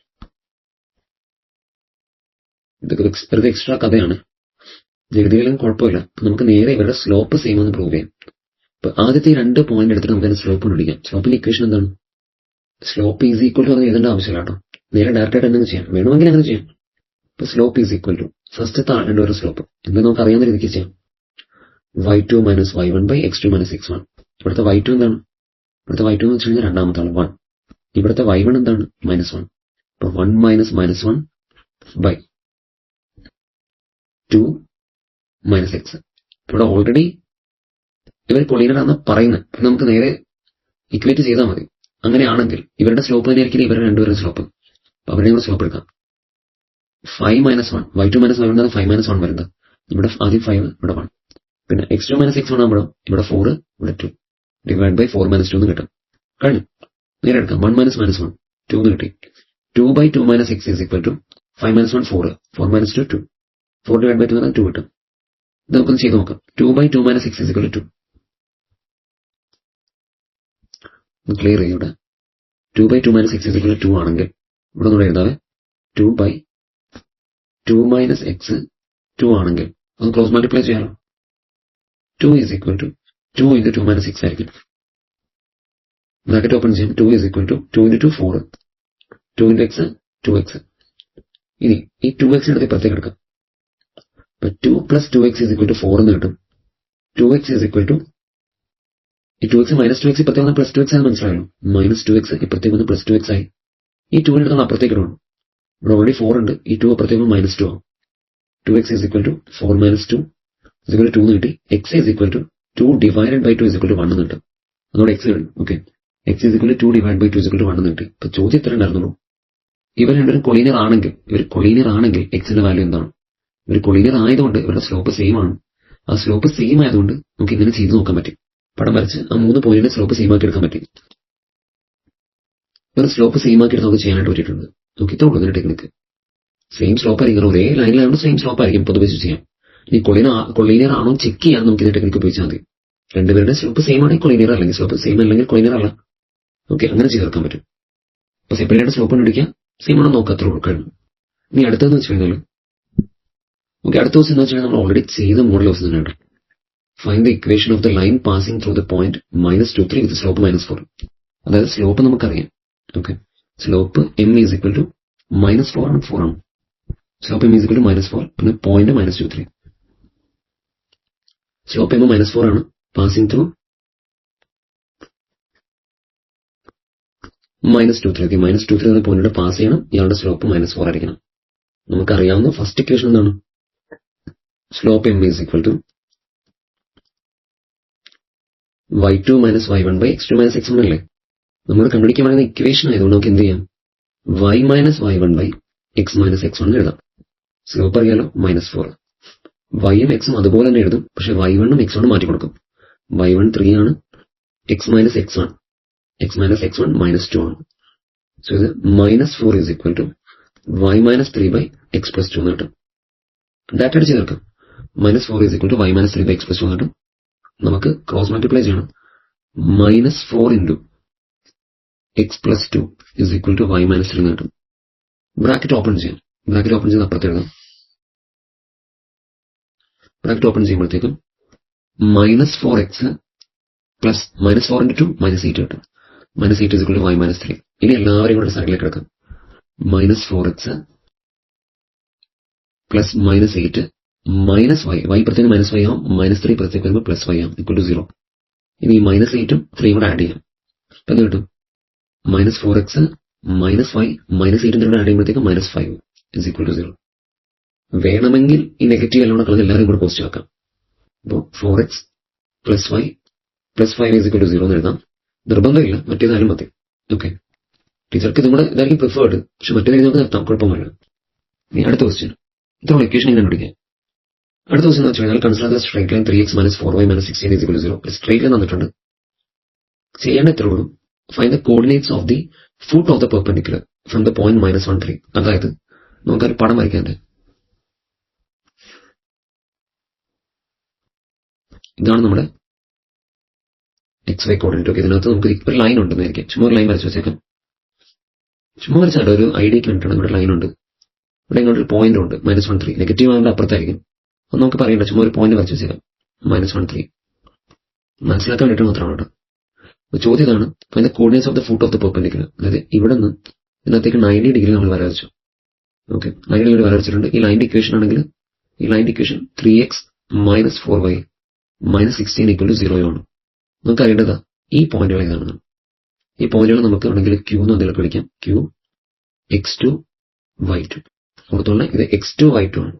ഇതൊക്കെ എക്സ്ട്രാ കഥയാണ്, ജഗതിയിലും കുഴപ്പമില്ല. നമുക്ക് നേരെ ഇവരുടെ സ്ലോപ്പ് സെയിം എന്ന് പ്രൂവ് ചെയ്യാം. അപ്പൊ ആദ്യത്തെ 2 പോയിന്റ് എടുത്തിട്ട് നമുക്ക് അതിന്റെ സ്ലോപ്പ് കണ്ടുപിടിക്കാം. സ്ലോപ്പിന്റെ ഇക്വേഷൻ എന്താണ്? സ്ലോപ്പ് ഈസ് ഈക്വൽ ടു അത് എഴുതേണ്ട ആവശ്യമില്ല കേട്ടോ, നേരെ ഡയറക്റ്റ് ആയിട്ട് എന്തെങ്കിലും ചെയ്യാം, വേണമെങ്കിൽ അങ്ങനെ ചെയ്യാം. ഇപ്പൊ സ്ലോപ്പ് ഈസ് ഈക്വൽ ടു ഫസ്റ്റത്തെ ആളുടെ ഒരു സ്ലോപ്പ് എന്താ നമുക്ക് അറിയാവുന്ന രീതിക്ക് ചെയ്യാം. y2 minus y1 by x2 minus x1. ഇവിടുത്തെ y2 എന്താണ്? ഇവിടുത്തെ y2 എന്ന് വെച്ച് കഴിഞ്ഞാൽ രണ്ടാമത്തെ ആള് 1. ഇവിടുത്തെ y1 എന്താണ്? -1. അപ്പൊ 1 മൈനസ് -1 ബൈ 2 മൈനസ് x. ഇവിടെ ഓൾറെഡി ഇവർ കൊളീനറാണെന്ന് പറയുന്നത്. നമുക്ക് നേരെ ഇക്വേറ്റ് ചെയ്താൽ മതി. അങ്ങനെയാണെങ്കിൽ ഇവരുടെ സ്ലോപ്പ് തന്നെയായിരിക്കും ഇവരുടെ രണ്ടുപേരുടെ സ്ലോപ്പ്. അവരുടെ സ്ലോപ്പ് എടുക്കാം. 5 മൈനസ് 1, y2 മൈനസ് y1 ആണ് 5 മൈനസ് 1 വരുന്നത്. ഇവിടെ ആദ്യം 5, ഇവിടെ 1. പിന്നെ x2 മൈനസ് x1 ആകുമ്പോഴോ ഇവിടെ 4, ഇവിടെ 2 ഡിവൈഡ് ബൈ 4 മൈനസ് 2 എന്ന് കിട്ടും. കഴിഞ്ഞു. നേരെ എടുക്കാം. 1 മൈനസ് -1 2 എന്ന് കിട്ടി. 2 by 2 minus x is equal to 5 minus 1 4, 4 minus 2 2, 4 divide by 2 എന്നാൽ 2 കിട്ടും. ഇത് നമുക്കൊന്ന് ചെയ്ത് നോക്കാം. 2 by 2 minus x is equal to 2. Clear ചെയ്യും. ഇവിടെ 2 by 2 minus x is equal to 2 ആണെങ്കിൽ ഇവിടെ ഒന്നുകൂടെ എഴുതാവേ. 2 ബൈ 2 മൈനസ് x 2 ആണെങ്കിൽ അത് ക്രോസ് മൾട്ടിപ്ലൈ ചെയ്യാലോ. 2 is equal to 2 into 2 minus 6 ആയിരിക്കും. ബ്രാക്കറ്റ് ഓപ്പൺ ചെയ്യാം. 2 is equal to 2 into 2 4, 2 into x 2x. ഇനി ഈ 2x എടുത്ത് ഇപ്പുറത്തേക്ക് എടുക്കാം. അപ്പൊ 2 plus 2x is equal to 4 എന്ന് കിട്ടും. 2x ഈസ് ഈക്വൽ ടു ഈ 2x മൈനസ് 2x ഇപ്പുറത്തേക്ക് വന്ന് പ്ലസ് 2x ആണെന്ന് മനസ്സിലായല്ലോ. മൈനസ് 2x ഇപ്പുറത്തേക്ക് വന്ന് പ്ലസ് 2x ആയി. ഈ 2 എടുത്ത് അപ്പുറത്തേക്ക് ഇടണം. ഇവിടെ ഓൾറെഡി 4 ഉണ്ട്. ഈ 2 അപ്പുറത്തേക്ക് മൈനസ് 2 ആവും. 2x is equal to 4 minus 2 is equal to 2 എന്ന് കിട്ടി. x is equal to 2 divided by 2 is equal to 1 എന്ന് കിട്ടും. അതോടെ x കിട്ടും. Okay, x is equal to 2 divide by 2 is equal to 1 എന്ന് കിട്ടി. ഇപ്പൊ ചോദ്യം ഇത്ര ഉണ്ടായിരുന്നുള്ളൂ. ഇവർ രണ്ടുപേരും കൊളീനിയർ ആണെങ്കിൽ എക്സിന്റെ വാല്യൂ എന്താണ്? ഇവർ കൊളീനിയർ ആയതുകൊണ്ട് ഇവരുടെ സ്ലോപ്പ് സെയിം ആണ്. ആ സ്ലോപ്പ് സെയിം ആയതുകൊണ്ട് നമുക്ക് ഇങ്ങനെ ചെയ്ത് നോക്കാൻ പറ്റും. പടം വരച്ച് ആ 3 പോയിന്റിന്റെ സ്ലോപ്പ് സെയിം ആക്കി എടുക്കാൻ പറ്റും. ഒരു സ്ലോപ്പ് സെയിം ആക്കി എടുത്ത് നമുക്ക് ചെയ്യാനായിട്ട് പറ്റിയിട്ടുണ്ട്. നമുക്ക് ഇത്ര ഉള്ളൂ ഇതിന്റെ ടെക്നിക്ക്. സെയിം സ്ലോപ്പ് ആയിരിക്കും, ഒരേ ലൈനിലായതുകൊണ്ട് സെയിം സ്ലോപ്പ് ആയിരിക്കും പൊതുവെ ചെയ്യാം. ഇനി കൊളീനിയർ ആണോ ചെക്ക് ചെയ്യാൻ നമുക്ക് ഇതിന്റെ ടെക്നിക്ക് ഉപയോഗിച്ചാൽ മതി. രണ്ടുപേരുടെ സ്ലോപ്പ് സെയിം ആണെങ്കിൽ കൊളീനിയർ, അല്ലെങ്കിൽ സ്ലോപ്പ് സെയിം അല്ലെങ്കിൽ കൊളീനിയർ അല്ല. ഓക്കെ, അങ്ങനെ ചെയ്തെടുക്കാൻ പറ്റും. അപ്പൊ സെപ്പറേറ്റ് സ്ലോപ്പ് കണ്ടുപിടിക്കാം, സെയിം ആണോ നോക്കാം, അത്ര കഴിഞ്ഞു. ഇനി അടുത്തതെന്ന് വെച്ച് കഴിഞ്ഞാൽ അടുത്ത ദിവസം എന്ന് വെച്ചാൽ നമ്മൾ ഓൾറെഡി ചെയ്ത മോഡൽ ദിവസം തന്നെയുണ്ട്. Find the equation of the line passing through the point -2 3 with slope -4. അതായത് സ്ലോപ്പ് നമുക്കറിയാം. Okay, slope m is equal to -4 ആണ്, 4 ആണ്. Slope m is equal to -4, പിന്നെ പോയിന്റ് -2 3. സ്ലോപ്പ് m -4 ആണ്, പാസിംഗ് ത്രൂ -2 3. -2 3 എന്ന പോയിന്റിലൂടെ പാസ് ചെയ്യണം. ഇയാളുടെ സ്ലോപ്പ് -4 ആയിരിക്കണം. നമുക്കറിയാവുന്ന ഫസ്റ്റ് ഇക്വേഷൻ എന്താണ്? Slope m is equal to y2 minus y1 by x2 minus x1 അല്ലേ? നമ്മൾ കണ്ടുപിടിക്കാൻ പറയുന്ന ഇക്വേഷൻ ആയതുകൊണ്ട് നമുക്ക് എന്ത് ചെയ്യാം? y minus y1 by x minus x1 എഴുതാം. സ്ലോപ്പ് അറിയാലോ, -4. y-ഉം x-ഉം അതുപോലെ തന്നെ എഴുതും, പക്ഷെ y1ഉം x1ഉം മാറ്റി കൊടുക്കും. y1 3 ആണ്, x മൈനസ് x1 -2 ആണ്. സോ ഇത് -4 is equal to y minus 3 by x plus 2 എന്ന് കിട്ടും. ഡാറ്റ അടിച്ച് ചേർക്കാം. -4 is equal to y minus 3 by x plus 2 എന്ന് കിട്ടും. നമുക്ക് ക്രോസ് മൾട്ടിപ്ലൈ ചെയ്യണം. -4 into x plus 2 is equal to y minus 3 എന്ന് കിട്ടും. ബ്രാക്കറ്റ് ഓപ്പൺ ചെയ്യാം. ബ്രാക്കറ്റ് ഓപ്പൺ ചെയ്ത് അപ്പുറത്ത് എഴുതാം. ബ്രാക്കറ്റ് ഓപ്പൺ ചെയ്യുമ്പോഴത്തേക്കും -4x പ്ലസ് -4 ഇൻറ്റു 2 -8 കിട്ടും. -8 is equal to y minus 3. ഇനി എല്ലാവരെയും കൂടെ സൈഡിലേക്ക് എടുക്കാം. -4x പ്ലസ് -8 മൈനസ് y പ്രത്യേകം -y ആവും, -3 പ്രത്യേകം വരുമ്പോൾ +y ആവും, ഈക്വൽ ടു 0. ഇനി -8ഉം 3 കൂടെ ആഡ് ചെയ്യാം. അപ്പൊ എന്ത് കിട്ടും? -4x മൈനസ് y -8 കൂടെ ആഡ് ചെയ്യുമ്പോഴത്തേക്കും -5 ഇസ് ഈക്വൽ ടു 0. വേണമെങ്കിൽ ഈ നെഗറ്റീവ് എല്ലാം കൂടെ കളഞ്ഞ് എല്ലാവരും കൂടെ പോസിറ്റീവ് ആക്കാം. അപ്പോൾ 4x plus y plus 5 is equal to 0 എന്ന് എഴുതാം. നിർബന്ധമില്ല, മറ്റേതായാലും മതി. ഓക്കെ, ടീച്ചർക്ക് ഇതും കൂടെ ഇതായിരിക്കും പ്രിഫേർഡ്, പക്ഷെ മറ്റേതായാലും നമുക്ക് നിർത്താം, കുഴപ്പമില്ല. ഇനി അടുത്ത ക്വസ്റ്റ്യൻ. ഇത്രയുള്ള ഇക്വേഷൻ എങ്ങനെ കണ്ടുപിടിക്കാം? അടുത്ത ദിവസം എന്ന് വെച്ച് കഴിഞ്ഞാൽ consider straight line 3x - 4y - 16 = 0. Straight line തന്നിട്ടുണ്ട്. ചെയ്യേണ്ട എത്ര ഉള്ളൂ? Find the coordinates of the foot of the perpendicular from the point -1, 3. അതായത് നമുക്കൊരു പടം വരയ്ക്കാണ്ട്. ഇതാണ് നമ്മുടെ XY കോർഡിനേറ്റ്. ഓക്കെ, ഇതിനകത്ത് നമുക്ക് ഒരു ലൈൻ ഉണ്ടെന്നായിരിക്കും. ചുമ്മാ ഒരു ലൈൻ വരച്ച് വെച്ചേക്കാം. ചുമ്മാ വരച്ചാൽ ഒരു ഐഡിയക്ക് വേണ്ടിയിട്ടാണ്. ഇവിടെ ലൈൻ ഉണ്ട്, ഇവിടെ ഇങ്ങോട്ടൊരു പോയിന്റ് ഉണ്ട് -1, 3. നെഗറ്റീവ് ആയതുകൊണ്ട് അപ്പുറത്തായിരിക്കും. അത് നമുക്ക് പറയണ്ട, ചുമ്മാ ഒരു പോയിന്റ് വരച്ച് വെച്ചേക്കാം -1, 3. മനസ്സിലാക്കാൻ വേണ്ടിയിട്ട് മാത്രമാണ് കേട്ടോ. ചോദ്യം ഇതാണ്, അതിന്റെ coordinates of the foot of the perpendicular. അതായത് ഇവിടെ നിന്ന് ഇതിനകത്തേക്ക് 90 ഡിഗ്രി നമ്മൾ വരച്ചു. ഓക്കെ, 90 ഡിഗ്രി വരച്ചിട്ടുണ്ട്. ഈ ലൈൻ്റെ ഇക്വേഷൻ ആണെങ്കിൽ ഈ ലൈൻ്റെ ഇക്വേഷൻ 3x - 4y - 16 = 0 ആണ്. നമുക്ക് അറിയേണ്ടതാ ഈ പോയിന്റുകൾ ഏതാണ്. ഈ പോയിന്റുകൾ നമുക്ക് വേണമെങ്കിൽ Q എന്ന് എന്തെങ്കിലും വിളിക്കാം. Q, x2, y2. ഓർത്തോളെ, ഇത് x2, y2 ആണ്.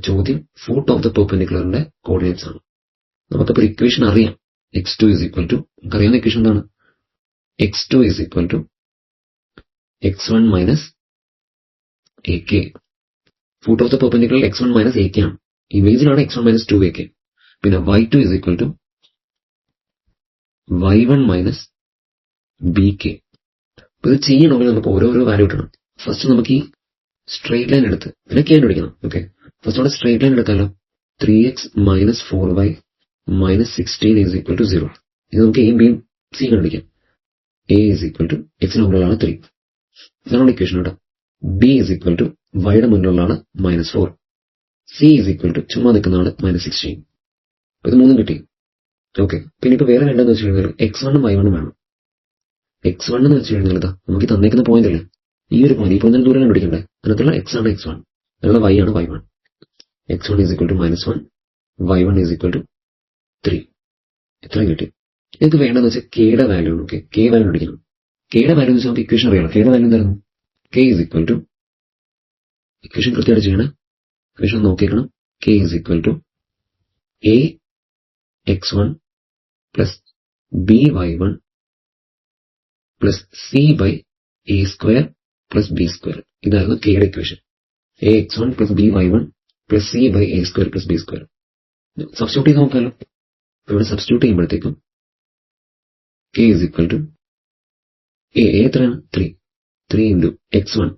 ചോദ്യം ഫുട്ട് ഓഫ് ദ പെർപെൻഡിക്കുലറിന്റെ കോർഡിനേറ്റ്സ് ആണ്. നമുക്കപ്പോൾ ഇക്വേഷൻ അറിയാം. x2 = നമുക്കറിയാവുന്ന ഇക്വേഷൻ എന്താണ്? x2 = x1 - ak. Foot of the perpendicular x1 - ak ആണ്. ഇമേജിനാണ് x1 - 2ak. പിന്നെ y2 = y1 - bk. അപ്പൊ ഇത് ചെയ്യണമെങ്കിൽ നമുക്ക് ഓരോരോ വാല്യൂ ഇടണം. ഫസ്റ്റ് നമുക്ക് ഈ സ്ട്രേറ്റ് ലൈൻ എടുത്ത് പിന്നെ k കണ്ടുപിടിക്കണം. ഓക്കെ, ഫസ്റ്റ് അവിടെ സ്ട്രേറ്റ് ലൈൻ എടുക്കാമല്ലോ. 3x - 4y - 16 = 0. ഇത് നമുക്ക് എയും ബിയും സി കണ്ടുപിടിക്കാം. a = x മുകളിലാണ് 3. ഇതാണ് ഇക്വേഷൻ കേട്ടോ. b = y മുന്നിലുള്ളതാണ് -4. c = ചുമ്മാ നിൽക്കുന്നതാണ് -16. ഇത് മൂന്നും കിട്ടി. ഓക്കെ, പിന്നെ ഇപ്പൊ വേറെ വേണ്ടതെന്ന് വെച്ച് കഴിഞ്ഞാൽ x1 ഉം y1 ഉം വേണം. x1 എന്ന് വെച്ച് കഴിഞ്ഞാൽ ഇതാ നമുക്ക് തന്നേക്കുന്ന പോയിന്റ് അല്ലേ, ഈ ഒരു പോയിന്റ്. ഈ പോയിന്റിന് ദൂരം കണ്ടുപിടിക്കണ്ടേ. അതിനകത്തുള്ള x ആണ് x1, അതിനുള്ള y ആണ് y1. x1 = -1, y1 = 3. എത്ര കിട്ടി? എനിക്ക് വേണ്ടതെന്ന് വെച്ചാൽ കെയുടെ വാല്യൂ ആണ്. ഓക്കെ, കെ വാല്യൂ കണ്ടുപിടിക്കണം. കെയുടെ വാല്യൂ എന്ന് വെച്ചാൽ നമുക്ക് ഇക്വേഷൻ അറിയാം. കെയുടെ വാല്യൂ എന്തായിരുന്നു? k = ഇക്വേഷൻ കൃത്യമായിട്ട് ചെയ്യണം. Equation നോക്കിക്കണം. k = a x1 + b y1 + c / a² + b². ഇതായിരുന്നു കെയുടെ equation. ax1 + b y1 + c / a² + b². Substitute ചെയ്ത് നോക്കാമല്ലോ. ഇവിടെ സബ്സ്റ്റിറ്റ്യൂട്ട് ചെയ്യുമ്പോഴത്തേക്കും k = a എത്രയാണ്? 3. 3 × x1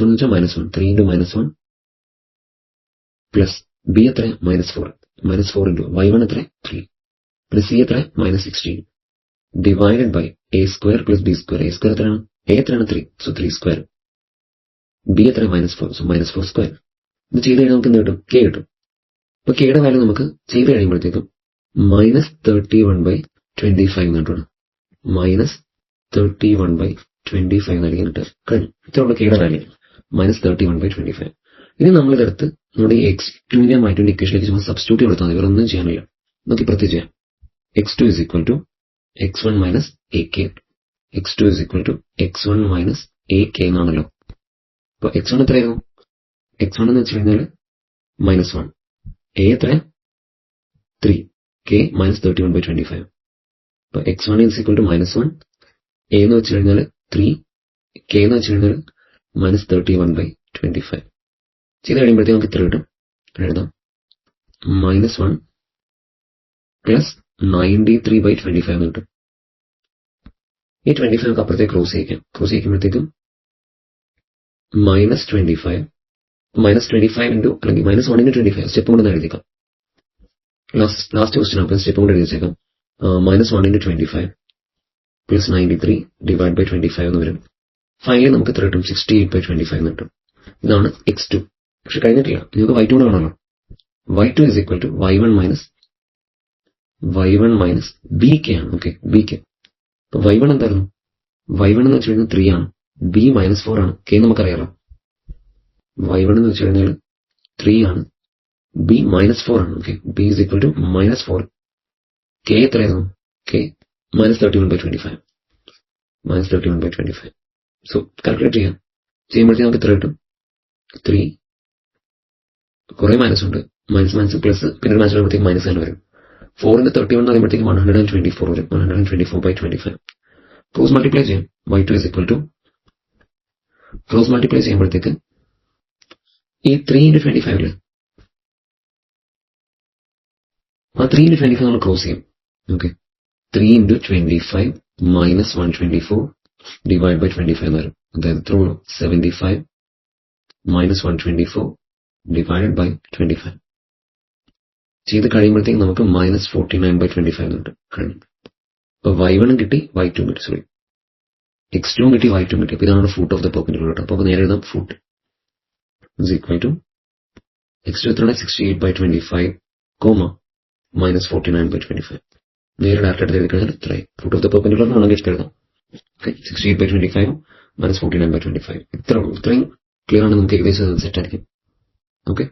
എന്ന് വെച്ചാൽ -1. 3 × -1 പ്ലസ് b എത്ര? -4. -4 × y1 എത്ര? 3. പ്ലസ് c എത്ര? -16 divided by a² + b². a² എത്രയാണ്? a എത്രയാണ്? 3. സോ 3². b എത്ര? -4. സോ -4². ഇത് ചെയ്ത് കഴിഞ്ഞാൽ നമുക്ക് എന്ത് കിട്ടും? k കിട്ടും. അപ്പൊ കെയുടെ വാല്യൂ നമുക്ക് ചെയ്ത് കഴിയുമ്പോഴത്തേക്കും -31/25 എന്ന് കിട്ടും. -31/25 എന്നായിരിക്കും കിട്ടുക. കഴിഞ്ഞു. ഇത്രയുള്ള കെയുടെ വാല്യൂ -31/25. ഇനി നമ്മളിതെടുത്ത് നമ്മുടെ ഈ x2ന്റെയും y2ന്റെയും ഇക്വേഷനിലേക്ക് ചുമ്മാ സബ്സ്റ്റിറ്റ്യൂട്ട് കൊടുത്താൽ മതി. വേറെ ഒന്നും ചെയ്യാനില്ല. നമുക്ക് ഇപ്പുറത്ത് ചെയ്യാം. x2 = x1 - ak. x2 = x1 - ak എന്നാണല്ലോ. അപ്പൊ x1 എത്രയായിരുന്നു? x1 എന്ന് വെച്ച് കഴിഞ്ഞാൽ -1. a എത്ര? 3. k -31/25. അപ്പൊ x1 = -1. a എന്ന് വെച്ച് കഴിഞ്ഞാൽ 3. k എന്ന് വെച്ച് കഴിഞ്ഞാൽ -31/25. ചെയ്ത് കഴിയുമ്പോഴത്തേക്ക് നമുക്ക് ഇത്ര കിട്ടും. എഴുതാം. -1 + 93/25 എന്ന് കിട്ടും. ഈ 25 നമുക്ക് അപ്പുറത്തേക്ക് ക്രോസ് ചെയ്യിക്കാം. ക്രോസ് ചെയ്യിക്കുമ്പോഴത്തേക്കും -25 × അല്ലെങ്കിൽ -1 × 25 സ്റ്റെപ്പ് കൊണ്ട് എഴുതിക്കാം. ലാസ്റ്റ് ക്വസ്റ്റ്യൻ ആകുമ്പോൾ സ്റ്റെപ്പ് കൊണ്ട് എഴുതി വെച്ചേക്കാം. -1 × 25 + 93 / 25 എന്ന് വരും. ഫൈനലി നമുക്ക് എത്ര കിട്ടും? 68/25 എന്ന് കിട്ടും. ഇതാണ് x2. പക്ഷെ കഴിഞ്ഞിട്ടില്ല. നിങ്ങൾക്ക് y2 കൂടെ കാണാമല്ലോ. y2 = y1 - bk ആണ്. Okay, bk. അപ്പൊ y1 എന്തായിരുന്നു? y1 എന്ന് വെച്ച് കഴിഞ്ഞാൽ 3 ആണ്. b -4 ആണ്. k നമുക്കറിയാലോ. y1 എന്ന് വെച്ച് കഴിഞ്ഞാൽ 3 ആണ്. b -4 ആണ്. Okay, b = -4. k എത്രയായിരുന്നു? k -31/25. -31/25. സോ കാൽക്കുലേറ്റ് ചെയ്യാം. ചെയ്യുമ്പോഴത്തേക്ക് നമുക്ക് എത്ര കിട്ടും? 3. കുറെ മൈനസ് ഉണ്ട്. മൈനസ് പ്ലസ് പിന്നെ ഒരു മൈനസ് വരുമ്പോഴത്തേക്ക് മൈനസ് തന്നെ വരും. 4 × 31 എന്ന് പറയുമ്പോഴത്തേക്ക് 124 വരും. 124/25. ക്രോസ് മൾട്ടിപ്ലൈ ചെയ്യാം. y2 = ക്രോസ് മൾട്ടിപ്ലൈ ചെയ്യുമ്പോഴത്തേക്ക് ഈ 3 × 25 ആ 3 into 25 നമ്മൾ ക്രോസ് ചെയ്യും. Okay, 3 into 25 minus 124 divide by 25 എന്ന് വരും. അതായത് എത്ര വരും? 75 minus 124 ഡിവൈഡ് ബൈ 25 ചെയ്ത് കഴിയുമ്പോഴത്തേക്ക് നമുക്ക് -49/25 എന്നുണ്ട് കഴിഞ്ഞു. അപ്പൊ y1 കിട്ടി, y2 കിട്ടി, സോറി x2 കിട്ടി, y2 കിട്ടി. അപ്പൊ ഇതാണ് ഫൂട്ട് ഓഫ് ദ പെർപെൻഡിക്കുലർ കേട്ടോ. അപ്പൊ നേരെ എഴുതാം foot is equal to x2 എത്രയാണ്? 68/25 -49/25. നേരെ ഡയറക്റ്റ് എടുത്ത് എഴുതി കഴിഞ്ഞാൽ ഇത്രയും ഫൂട്ട് ഓഫ് ദ പെർപെൻഡിക്കുലർ ആണെങ്കിൽ എടുത്ത് എഴുതാം. 68/25 -49/25 ഇത്രയും ക്ലിയർ ആണ്. നമുക്ക് ഏകദേശം സെറ്റ് ആയിരിക്കും. ഓക്കെ.